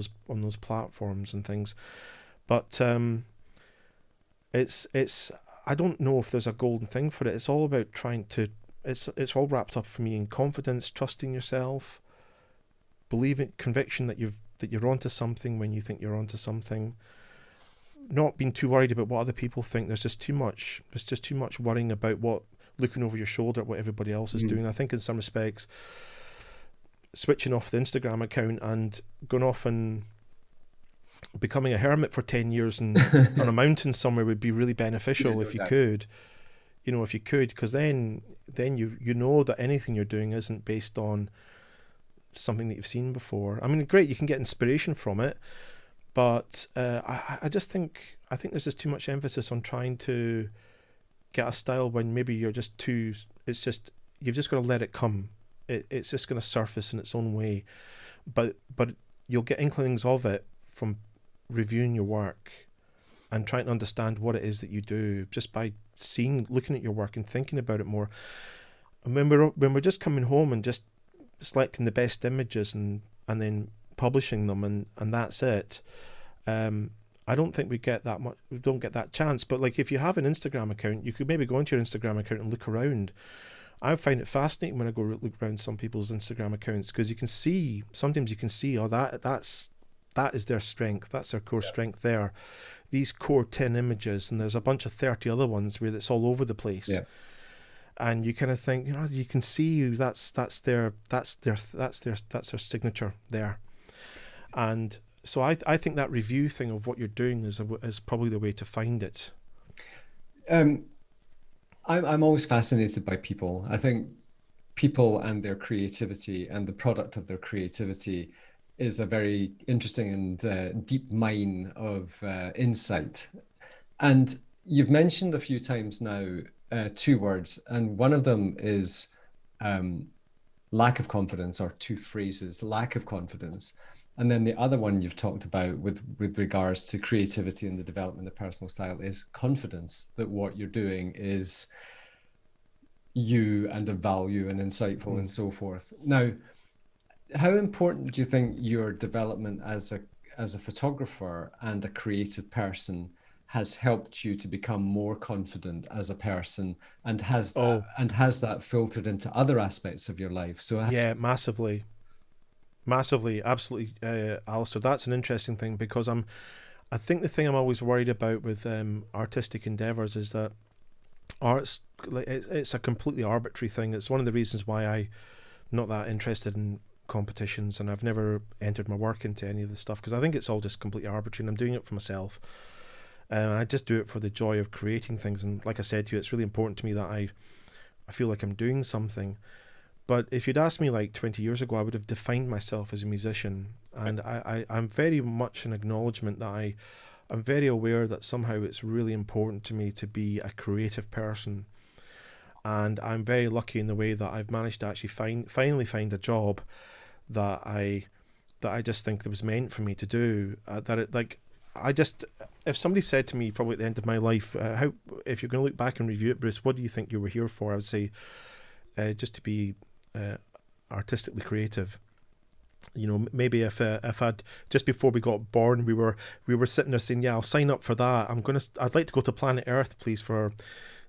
those platforms and things. But it's I don't know if there's a golden thing for it. It's all about it's all wrapped up for me in confidence, trusting yourself, believing, conviction that you're onto something when you think you're onto something, not being too worried about what other people think. There's just too much worrying about looking over your shoulder at what everybody else is doing. I think in some respects, switching off the Instagram account and going off and becoming a hermit for 10 years and on a mountain somewhere would be really beneficial if you could, because then you know that anything you're doing isn't based on something that you've seen before. I mean, great, you can get inspiration from it, but I just think there's just too much emphasis on trying to get a style when maybe you're just too. It's just you've just got to let it come. It's just going to surface in its own way, but you'll get inklings of it from reviewing your work and trying to understand what it is that you do just by looking at your work and thinking about it more. And when we're just coming home and just selecting the best images and then publishing them and that's it. I don't think we get that much. We don't get that chance. But like, if you have an Instagram account, you could maybe go into your Instagram account and look around. I find it fascinating when I go look around some people's Instagram accounts, because sometimes you can see, oh, that is their strength. That's their core strength there. These core 10 images, and there's a bunch of 30 other ones where it's all over the place. Yeah. And you kind of think, you can see that's their signature there. And so I think that review thing of what you're doing is probably the way to find it. I'm always fascinated by people. I think people and their creativity and the product of their creativity is a very interesting and deep mine of insight. And you've mentioned a few times now two words, and one of them is lack of confidence, or two phrases, lack of confidence. And then the other one you've talked about with regards to creativity and the development of personal style is confidence that what you're doing is you and of value and insightful and so forth. Now, how important do you think your development as a photographer and a creative person has helped you to become more confident as a person, and has that filtered into other aspects of your life? So yeah, massively, absolutely, Alistair. That's an interesting thing, because I think the thing I'm always worried about with artistic endeavors is that art's it's a completely arbitrary thing. It's one of the reasons why I'm not that interested in competitions, and I've never entered my work into any of this stuff, because I think it's all just completely arbitrary, and I'm doing it for myself. And I just do it for the joy of creating things. And like I said to you, it's really important to me that I feel like I'm doing something. But if you'd asked me like 20 years ago, I would have defined myself as a musician. And I'm very much an acknowledgement that I'm very aware that somehow it's really important to me to be a creative person. And I'm very lucky in the way that I've managed to actually finally find a job that I just think that was meant for me to do. If somebody said to me probably at the end of my life, if you're going to look back and review it, Bruce, what do you think you were here for? I would say just to be artistically creative. Maybe if I'd just before we got born, we were sitting there saying, yeah, I'll sign up for that. I'd like to go to planet Earth, please, for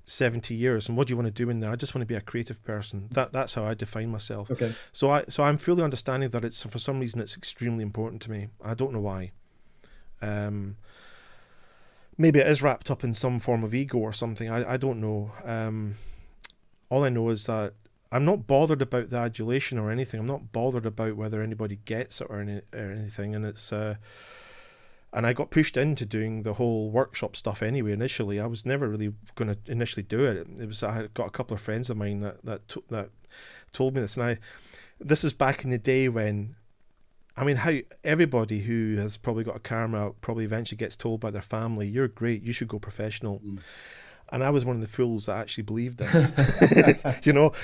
70 years. And what do you want to do in there? I just want to be a creative person. That's how I define myself. Okay. So I'm fully understanding that it's, for some reason, it's extremely important to me. I don't know why. Maybe it is wrapped up in some form of ego or something. I don't know. All I know is that I'm not bothered about the adulation or anything. I'm not bothered about whether anybody gets it or anything. And it's and I got pushed into doing the whole workshop stuff anyway. Initially, I was never really going to initially do it. I had got a couple of friends of mine that told me this, and this is back in the day when, I mean, how everybody who has probably got a camera probably eventually gets told by their family, "You're great, you should go professional." And I was one of the fools that actually believed this,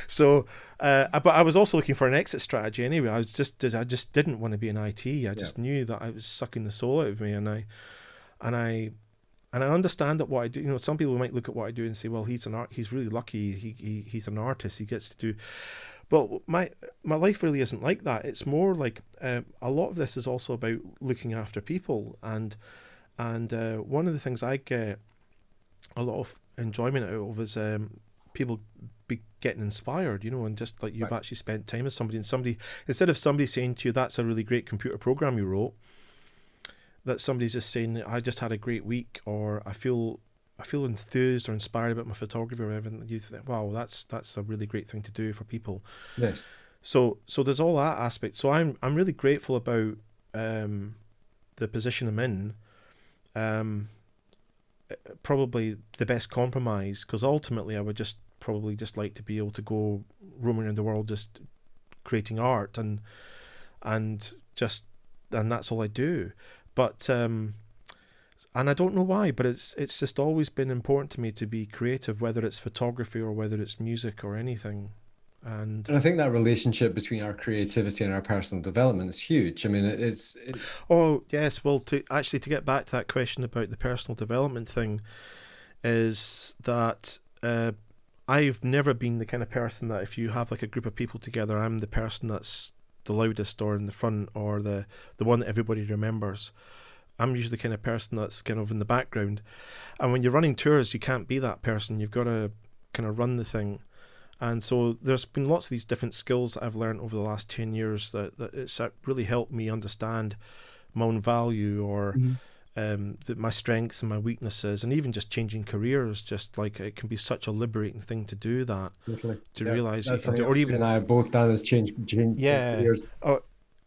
So, but I was also looking for an exit strategy anyway. I just didn't want to be in IT. I just knew that I was sucking the soul out of me, and I understand that what I do. Some people might look at what I do and say, "Well, he's really lucky. He's an artist. He gets to do." But my life really isn't like that. It's more like a lot of this is also about looking after people, and one of the things I get a lot of enjoyment out of is people be getting inspired, and just like you've actually spent time with somebody, and somebody, instead of somebody saying to you, "That's a really great computer program you wrote," that somebody's just saying, "I just had a great week," or I feel enthused or inspired about my photography or whatever, and you think, wow, that's a really great thing to do for people. Yes. So there's all that aspect. So I'm really grateful about the position I'm in. Probably the best compromise, because ultimately I would probably just like to be able to go roaming around the world just creating art, and and just and that's all I do. But and I don't know why, but it's just always been important to me to be creative, whether it's photography or whether it's music or anything. And And I think that relationship between our creativity and our personal development is huge. I mean, it's oh yes, well, to get back to that question about the personal development thing, is that I've never been the kind of person that if you have like a group of people together, I'm the person that's the loudest or in the front or the one that everybody remembers. I'm usually the kind of person that's kind of in the background. And when you're running tours, you can't be that person. You've got to kind of run the thing. And so there's been lots of these different skills that I've learned over the last 10 years that it's really helped me understand my own value or Mhm. my strengths and my weaknesses, and even just changing careers. Just like it can be such a liberating thing to do that, Totally. to Yeah, realize you that's can do, something or else you even and I have both done is change yeah, careers. oh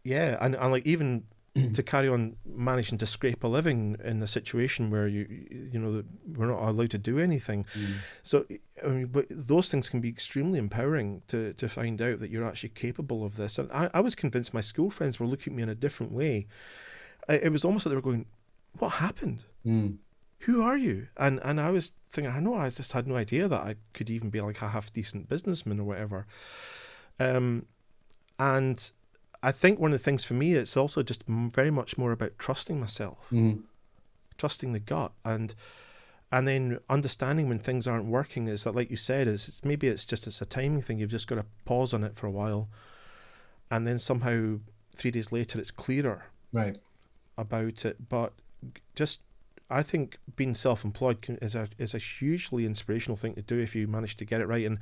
yeah, and like even to carry on managing to scrape a living in a situation where you know we're not allowed to do anything. Mm. So I mean, but those things can be extremely empowering to find out that you're actually capable of this. And I was convinced my school friends were looking at me in a different way. It was almost like they were going, "What happened? Mm. Who are you?" And I was thinking, I know, I just had no idea that I could even be like a half decent businessman or whatever. Um, and I think one of the things for me, it's also just very much more about trusting myself, Mm. trusting the gut, and then understanding when things aren't working. Is that, like you said, is it's maybe it's a timing thing. You've just got to pause on it for a while, and then somehow 3 days later it's clearer Right. about it. But just I think being self-employed is a hugely inspirational thing to do if you manage to get it right. And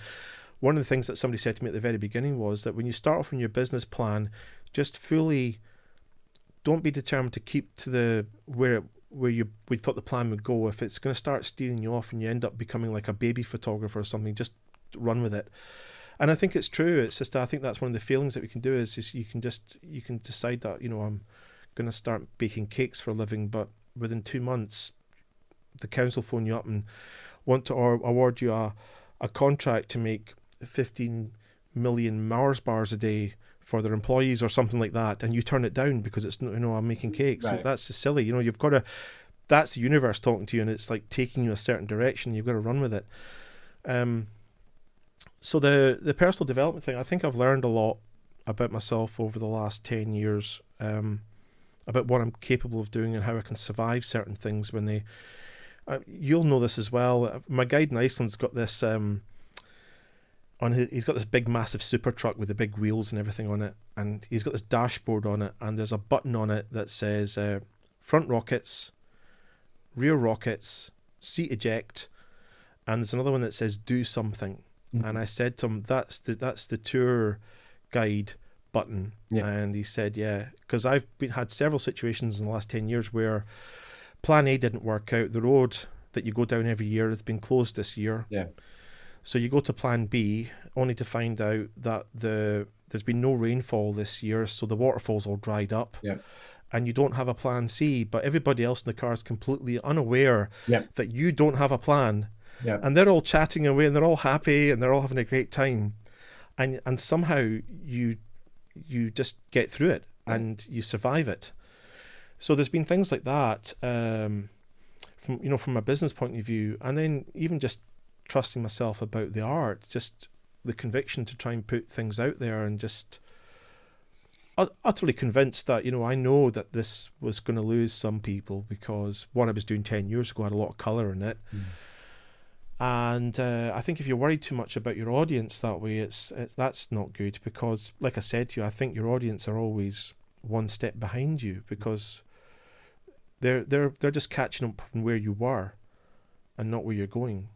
one of the things that somebody said to me at the very beginning was that when you start off on your business plan, just fully don't be determined to keep to the where you we thought the plan would go. If it's going to start steering you off and you end up becoming like a baby photographer or something, just run with it. And I think it's true. It's just I think that's one of the feelings that we can do is you can decide that I'm going to start baking cakes for a living, but within 2 months the council phone you up and want to award you a contract to make 15 million Mars bars a day for their employees or something like that, and you turn it down because it's I'm making cakes. Right. That's silly. You've got to. That's the universe talking to you, and it's like taking you a certain direction. You've got to run with it. Um, so the personal development thing, I think I've learned a lot about myself over the last 10 years. About what I'm capable of doing and how I can survive certain things when they. You'll know this as well. My guide in Iceland's got this. He's got this big massive super truck with the big wheels and everything on it, and he's got this dashboard on it, and there's a button on it that says front rockets, rear rockets, seat eject, and there's another one that says do something. And Mm. I said to him, that's the tour guide button. Yeah. And he said, yeah, because I've had several situations in the last 10 years where plan A didn't work out. The road that you go down every year has been closed this year. Yeah. So you go to plan B only to find out that there's been no rainfall this year, so the waterfall's all dried up. Yeah. And you don't have a plan C, but everybody else in the car is completely unaware Yeah. that you don't have a plan. Yeah. And they're all chatting away and they're all happy and they're all having a great time. And somehow you just get through it and you survive it. So there's been things like that from a business point of view, and then even just trusting myself about the art, just the conviction to try and put things out there, and just utterly convinced that I know that this was going to lose some people because what I was doing 10 years ago had a lot of colour in it. Mm. And I think if you're worried too much about your audience that way, that's not good, because like I said to you, I think your audience are always one step behind you because they're just catching up from where you were and not where you're going.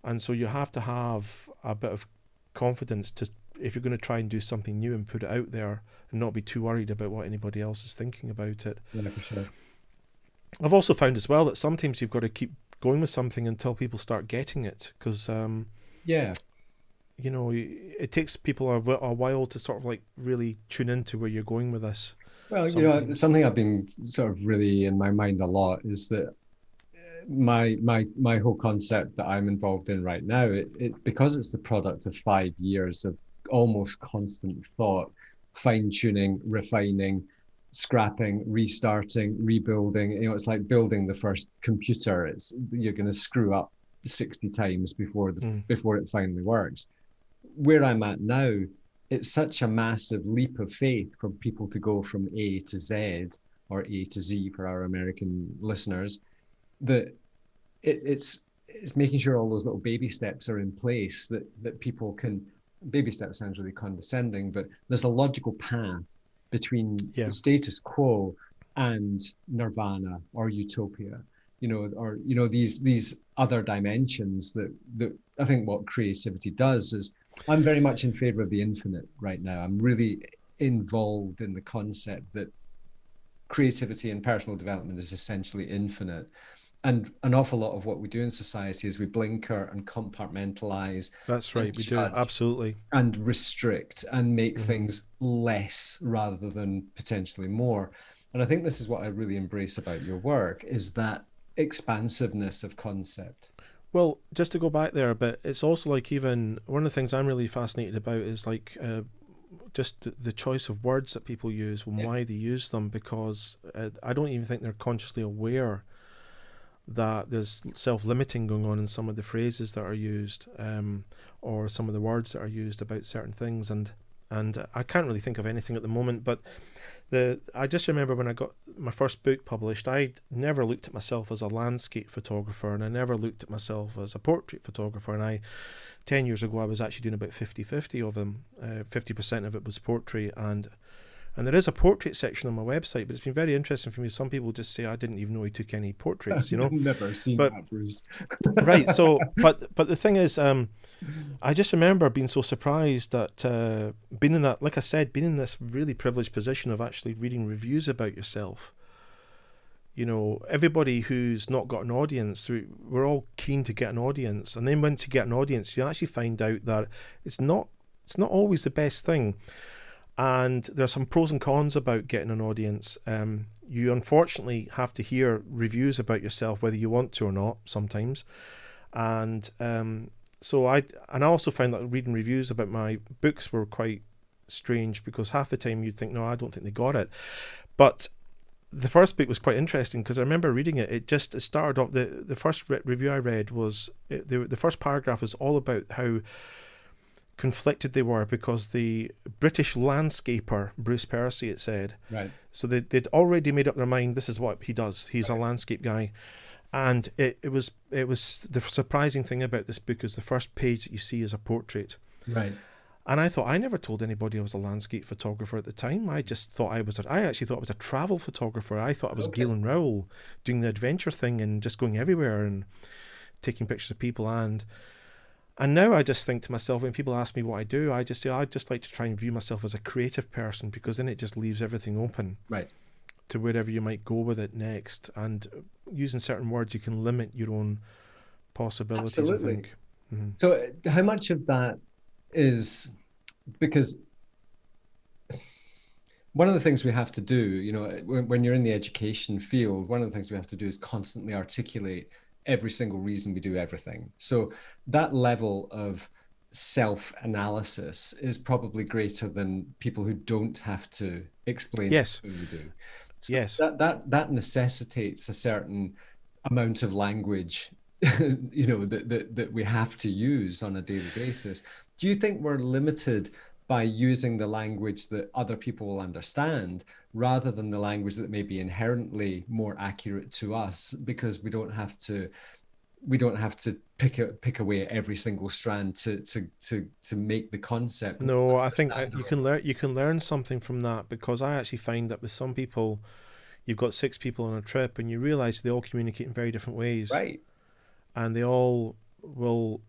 And so you have to have a bit of confidence to, if you're going to try and do something new and put it out there, and not be too worried about what anybody else is thinking about it. Yeah, for sure. I've also found as well that sometimes you've got to keep going with something until people start getting it, because Yeah. it takes people a while to sort of like really tune into where you're going with this. Well, Sometimes. something I've been sort of really in my mind a lot is that my whole concept that I'm involved in right now, it because it's the product of 5 years of almost constant thought. fine-tuning, refining, scrapping, restarting, rebuilding. It's like building the first computer. You're going to screw up 60 times before it finally works. Where I'm at now, it's such a massive leap of faith for people to go from A to Z, or A to Z for our American listeners, that it's making sure all those little baby steps are in place, that people can. Baby step sounds really condescending, but there's a logical path between the Yeah, status quo and nirvana or utopia, or these other dimensions that I think what creativity does is, I'm very much in favor of the infinite right now. I'm really involved in the concept that creativity and personal development is essentially infinite. And an awful lot of what we do in society is we blinker and compartmentalize that's and right. We do judge absolutely. and restrict and make Hmm. things less rather than potentially more. And I think this is what I really embrace about your work, is that expansiveness of concept. Well, just to go back there a bit, it's also like, even one of the things I'm really fascinated about is like just the choice of words that people use and Yeah. why they use them, because I don't even think they're consciously aware that there's self-limiting going on in some of the phrases that are used, or some of the words that are used about certain things, and I can't really think of anything at the moment. But I just remember when I got my first book published, I never looked at myself as a landscape photographer, and I never looked at myself as a portrait photographer. And 10 years ago, I was actually doing about 50-50 of them. 50% of it was portrait, and there is a portrait section on my website, but it's been very interesting for me. Some people just say, I didn't even know he took any portraits, I've never seen But that, Bruce. right, so but the thing is, I just remember being so surprised that being in that, like I said, being in this really privileged position of actually reading reviews about yourself. Everybody who's not got an audience, we're all keen to get an audience, and then once you get an audience, you actually find out that it's not always the best thing, and there's some pros and cons about getting an audience. You unfortunately have to hear reviews about yourself whether you want to or not sometimes, and I also found that reading reviews about my books were quite strange, because half the time you'd think, no, I don't think they got it. But the first book was quite interesting, because I remember reading it. It started off, the first review I read was the first paragraph was all about how conflicted they were, because the British landscaper Bruce Percy, it said, Right. so they'd already made up their mind, this is what he does. He's a Right. landscape guy. And it was the surprising thing about this book is the first page that you see is a portrait. Right. And I thought, I never told anybody I was a landscape photographer at the time. I just thought I actually thought I was a travel photographer. I thought I was Okay. Galen Rowell doing the adventure thing and just going everywhere and taking pictures of people. And now I just think to myself, when people ask me what I do, I just say, I'd just like to try and view myself as a creative person, because then it just leaves everything open Right. to wherever you might go with it next. And using certain words, you can limit your own possibilities, I Absolutely. think. Mm-hmm. So, how much of that is because one of the things we have to do, when you're in the education field, one of the things we have to do is constantly articulate every single reason we do everything. So that level of self-analysis is probably greater than people who don't have to explain Yes, everything we do. So yes. that necessitates a certain amount of language, that we have to use on a daily basis. Do you think we're limited by using the language that other people will understand rather than the language that may be inherently more accurate to us, because we don't have to pick away at every single strand to make the concept more No, I think understandable? you can learn something from that, because I actually find that with some people, you've got six people on a trip and you realize they all communicate in very different ways, Right. and they all will.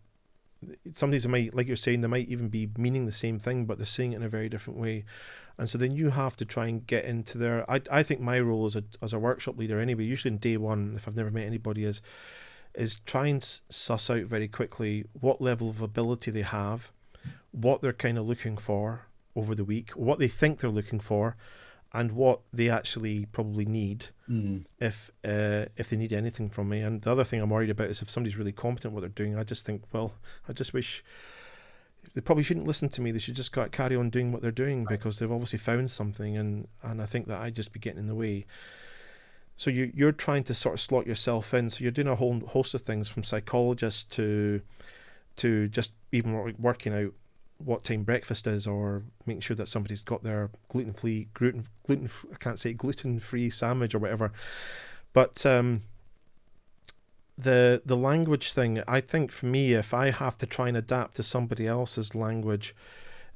Sometimes they might, like you're saying, they might even be meaning the same thing, but they're saying it in a very different way, and so then you have to try and get into their. I think my role as a workshop leader anyway, usually in day one, if I've never met anybody, is try and suss out very quickly what level of ability they have, what they're kind of looking for over the week, what they think they're looking for, and what they actually probably need, Mm. if they need anything from me. And the other thing I'm worried about is if somebody's really competent at what they're doing, I just think, well, I just wish they probably shouldn't listen to me. They should just carry on doing what they're doing because they've obviously found something, and I think that I'd just be getting in the way. So you're trying to sort of slot yourself in. So you're doing a whole host of things, from psychologists to just even working out what time breakfast is, or making sure that somebody's got their gluten free sandwich or whatever. But the language thing, I think for me, if I have to try and adapt to somebody else's language,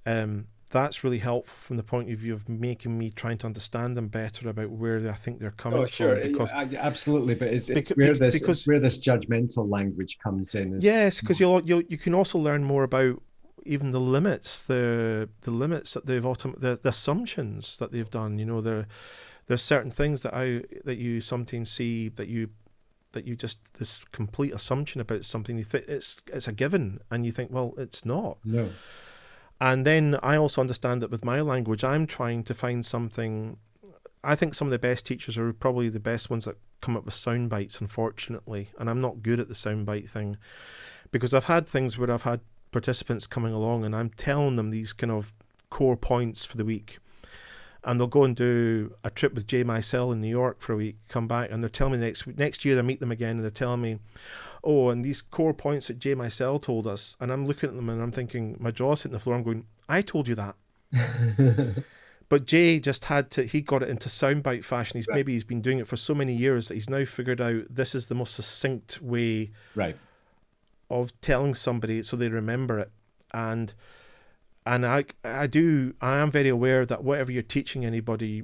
that's really helpful from the point of view of making me trying to understand them better about where I think they're Oh, coming sure. from. Because Absolutely. But it's because where because this judgmental language comes in is yes, because you can also learn more about even the limits that the assumptions that they've done. There's certain things that you sometimes see that you just, this complete assumption about something, you think it's a given, and you think, well, it's not. no. And then I also understand that with my language, I'm trying to find something. I think some of the best teachers are probably the best ones that come up with sound bites, unfortunately, and I'm not good at the sound bite thing, because I've had things where I've had participants coming along and I'm telling them these kind of core points for the week, and they'll go and do a trip with Jay Micel in New York for a week, come back, and they're telling me next year I meet them again, and they're telling me, oh, and these core points that Jay Micel told us, and I'm looking at them and I'm thinking, my jaw's hitting the floor, I'm going, I told you that. But Jay just he got it into soundbite fashion. Right. He's been doing it for so many years that he's now figured out this is the most succinct way Right. of telling somebody so they remember it. And I am very aware that whatever you're teaching anybody,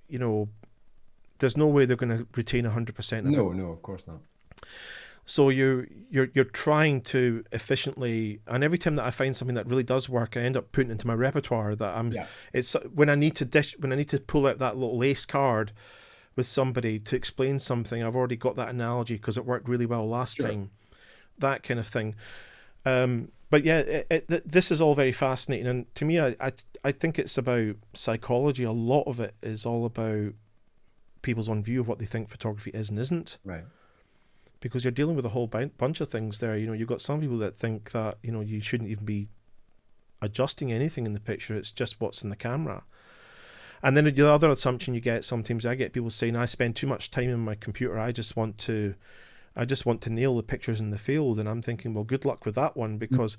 there's no way they're going to retain 100% of it. No, no, of course not. So you're trying to efficiently, and every time that I find something that really does work, I end up putting into my repertoire. Yeah. It's when I need to pull out that little ace card with somebody to explain something. I've already got that analogy because it worked really well last Sure. time. That kind of thing. But yeah, this is all very fascinating, and to me, I think it's about psychology. A lot of it is all about people's own view of what they think photography is and isn't. Right. Because you're dealing with a whole bunch of things there. You've got some people that think that you shouldn't even be adjusting anything in the picture. It's just what's in the camera. And then the other assumption you get, sometimes I get people saying, I spend too much time on my computer. I just want to nail the pictures in the field. And I'm thinking, well, good luck with that one, because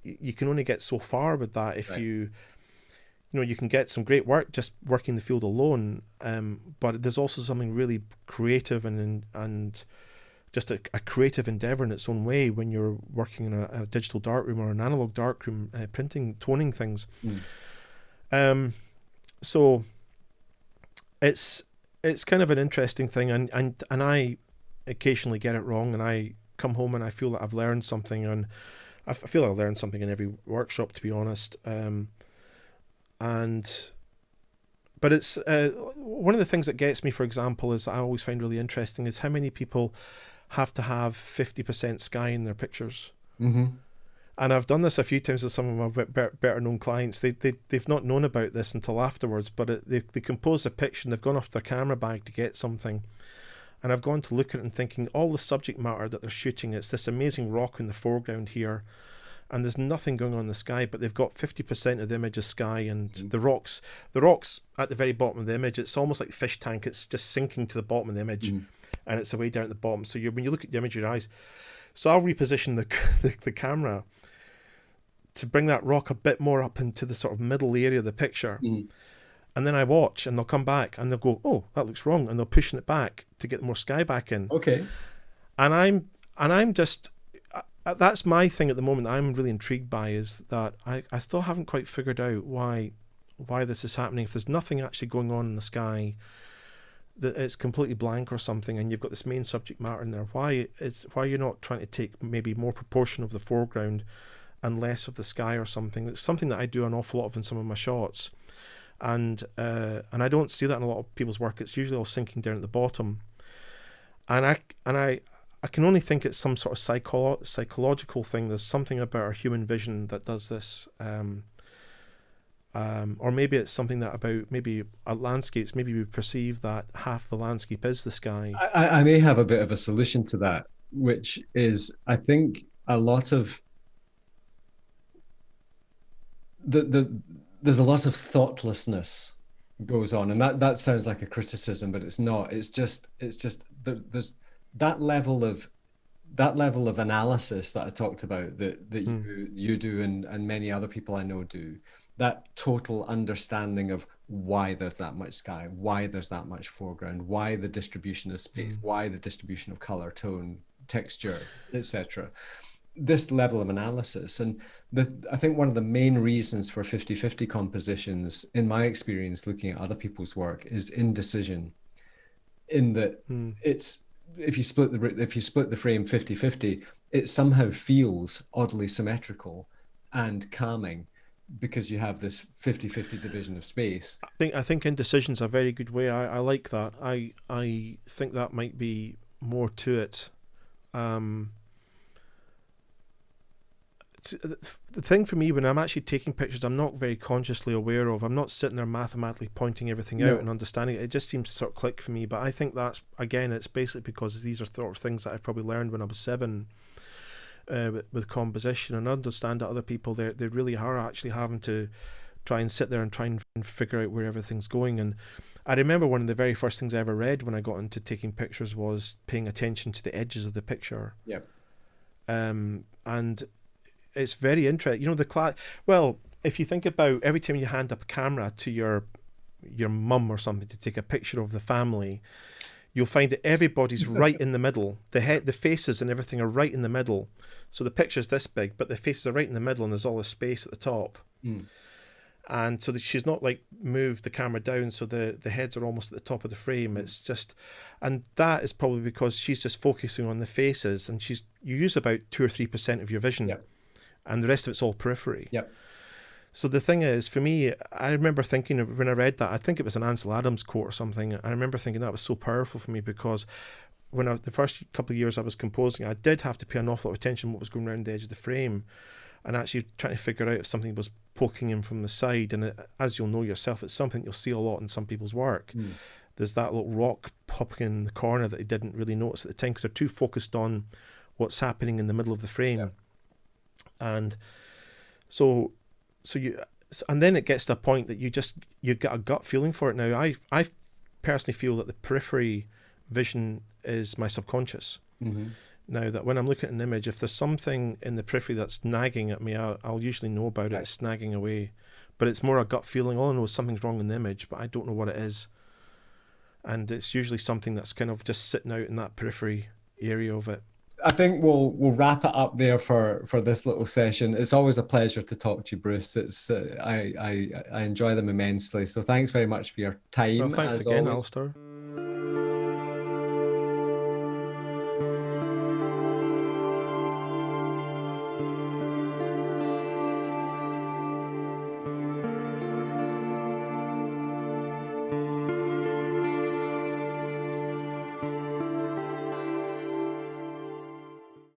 you can only get so far with that if Right. you can get some great work just working the field alone. But there's also something really creative and just a creative endeavor in its own way when you're working in a digital darkroom or an analog darkroom, printing, toning things. So it's kind of an interesting thing, and I occasionally get it wrong, and I come home and I feel that I've learned something, and I feel I've learned something in every workshop, to be honest. But it's one of the things that gets me, for example, is I always find really interesting is how many people have to have 50% sky in their pictures. Mm-hmm. And I've done this a few times with some of my better known clients. They've not known about this until afterwards, but they compose a picture and they've gone off their camera bag to get something. And I've gone to look at it and thinking, all the subject matter that they're shooting, it's this amazing rock in the foreground here, and there's nothing going on in the sky, but they've got 50% of the image is sky, and the rocks at the very bottom of the image, it's almost like a fish tank. It's just sinking to the bottom of the image, and it's away down at the bottom. So when you look at the image, your eyes. So I'll reposition the camera to bring that rock a bit more up into the sort of middle area of the picture. And then I watch, and they'll come back and they'll go, oh, that looks wrong, and they'll pushing it back to get more sky back in. Okay. And I'm just, that's my thing at the moment. I'm really intrigued by is that I still haven't quite figured out why this is happening. If there's nothing actually going on in the sky, that it's completely blank or something, and you've got this main subject matter in there, why you're not trying to take maybe more proportion of the foreground and less of the sky or something. It's something that I do an awful lot of in some of my shots, and I don't see that in a lot of people's work. It's usually all sinking down at the bottom, and I can only think it's some sort of psychological thing. There's something about our human vision that does this, or maybe it's something that about maybe at landscapes, maybe we perceive that half the landscape is the sky. I may have a bit of a solution to that, which is I think a lot of the there's a lot of thoughtlessness goes on, and that sounds like a criticism, but it's not. It's just there's that level of that level of analysis that I talked about that Mm, you do and many other people I know do, that total understanding of why there's that much sky, why there's that much foreground, why the distribution of space, mm, why the distribution of color, tone, texture, etc. This level of analysis. And I think one of the main reasons for 50-50 compositions, in my experience looking at other people's work, is indecision, in that mm. it's if you split the frame 50-50, it somehow feels oddly symmetrical and calming because you have this 50-50 division of space. I think indecision's a very good way. I like that. I think that might be more to it. Um, the thing for me when I'm actually taking pictures, I'm not very consciously aware of. I'm not sitting there mathematically pointing everything out and No. understanding it. It just seems to sort of click for me. But I think that's again, it's basically because these are sort of things that I've probably learned when I was 7 with composition, and understand that other people they really are actually having to try and sit there and try and figure out where everything's going. And I remember one of the very first things I ever read when I got into taking pictures was paying attention to the edges of the picture. Yeah. And it's very interesting. You know, well, if you think about every time you hand up a camera to your mum or something to take a picture of the family, you'll find that everybody's right in the middle. The faces and everything are right in the middle. So the picture's this big, but the faces are right in the middle, and there's all this space at the top. Mm. And so that she's not like moved the camera down, so the heads are almost at the top of the frame. Mm. It's just, and that is probably because she's just focusing on the faces, and you use about 2 or 3% of your vision, Yeah. and the rest of it's all periphery. Yeah. So the thing is, for me, I remember thinking when I read that, I think it was an Ansel Adams quote or something. I remember thinking that was so powerful for me because the first couple of years I was composing, I did have to pay an awful lot of attention to what was going around the edge of the frame, and actually trying to figure out if something was poking in from the side. And as you'll know yourself, it's something you'll see a lot in some people's work. Mm. There's that little rock popping in the corner that they didn't really notice at the time because they're too focused on what's happening in the middle of the Yeah. frame. And so so you and then it gets to a point that you get a gut feeling for it. Now I personally feel that the periphery vision is my subconscious. Mm-hmm. Now that when I'm looking at an image, if there's something in the periphery that's nagging at me, I'll usually know about it. Right. It's snagging away, but it's more a gut feeling. All I know is something's wrong in the image, but I don't know what it is, and it's usually something that's kind of just sitting out in that periphery area of it. I think we'll wrap it up there for this little session. It's always a pleasure to talk to you, Bruce. I enjoy them immensely. So thanks very much for your Well, time thanks as again, always. Alistair.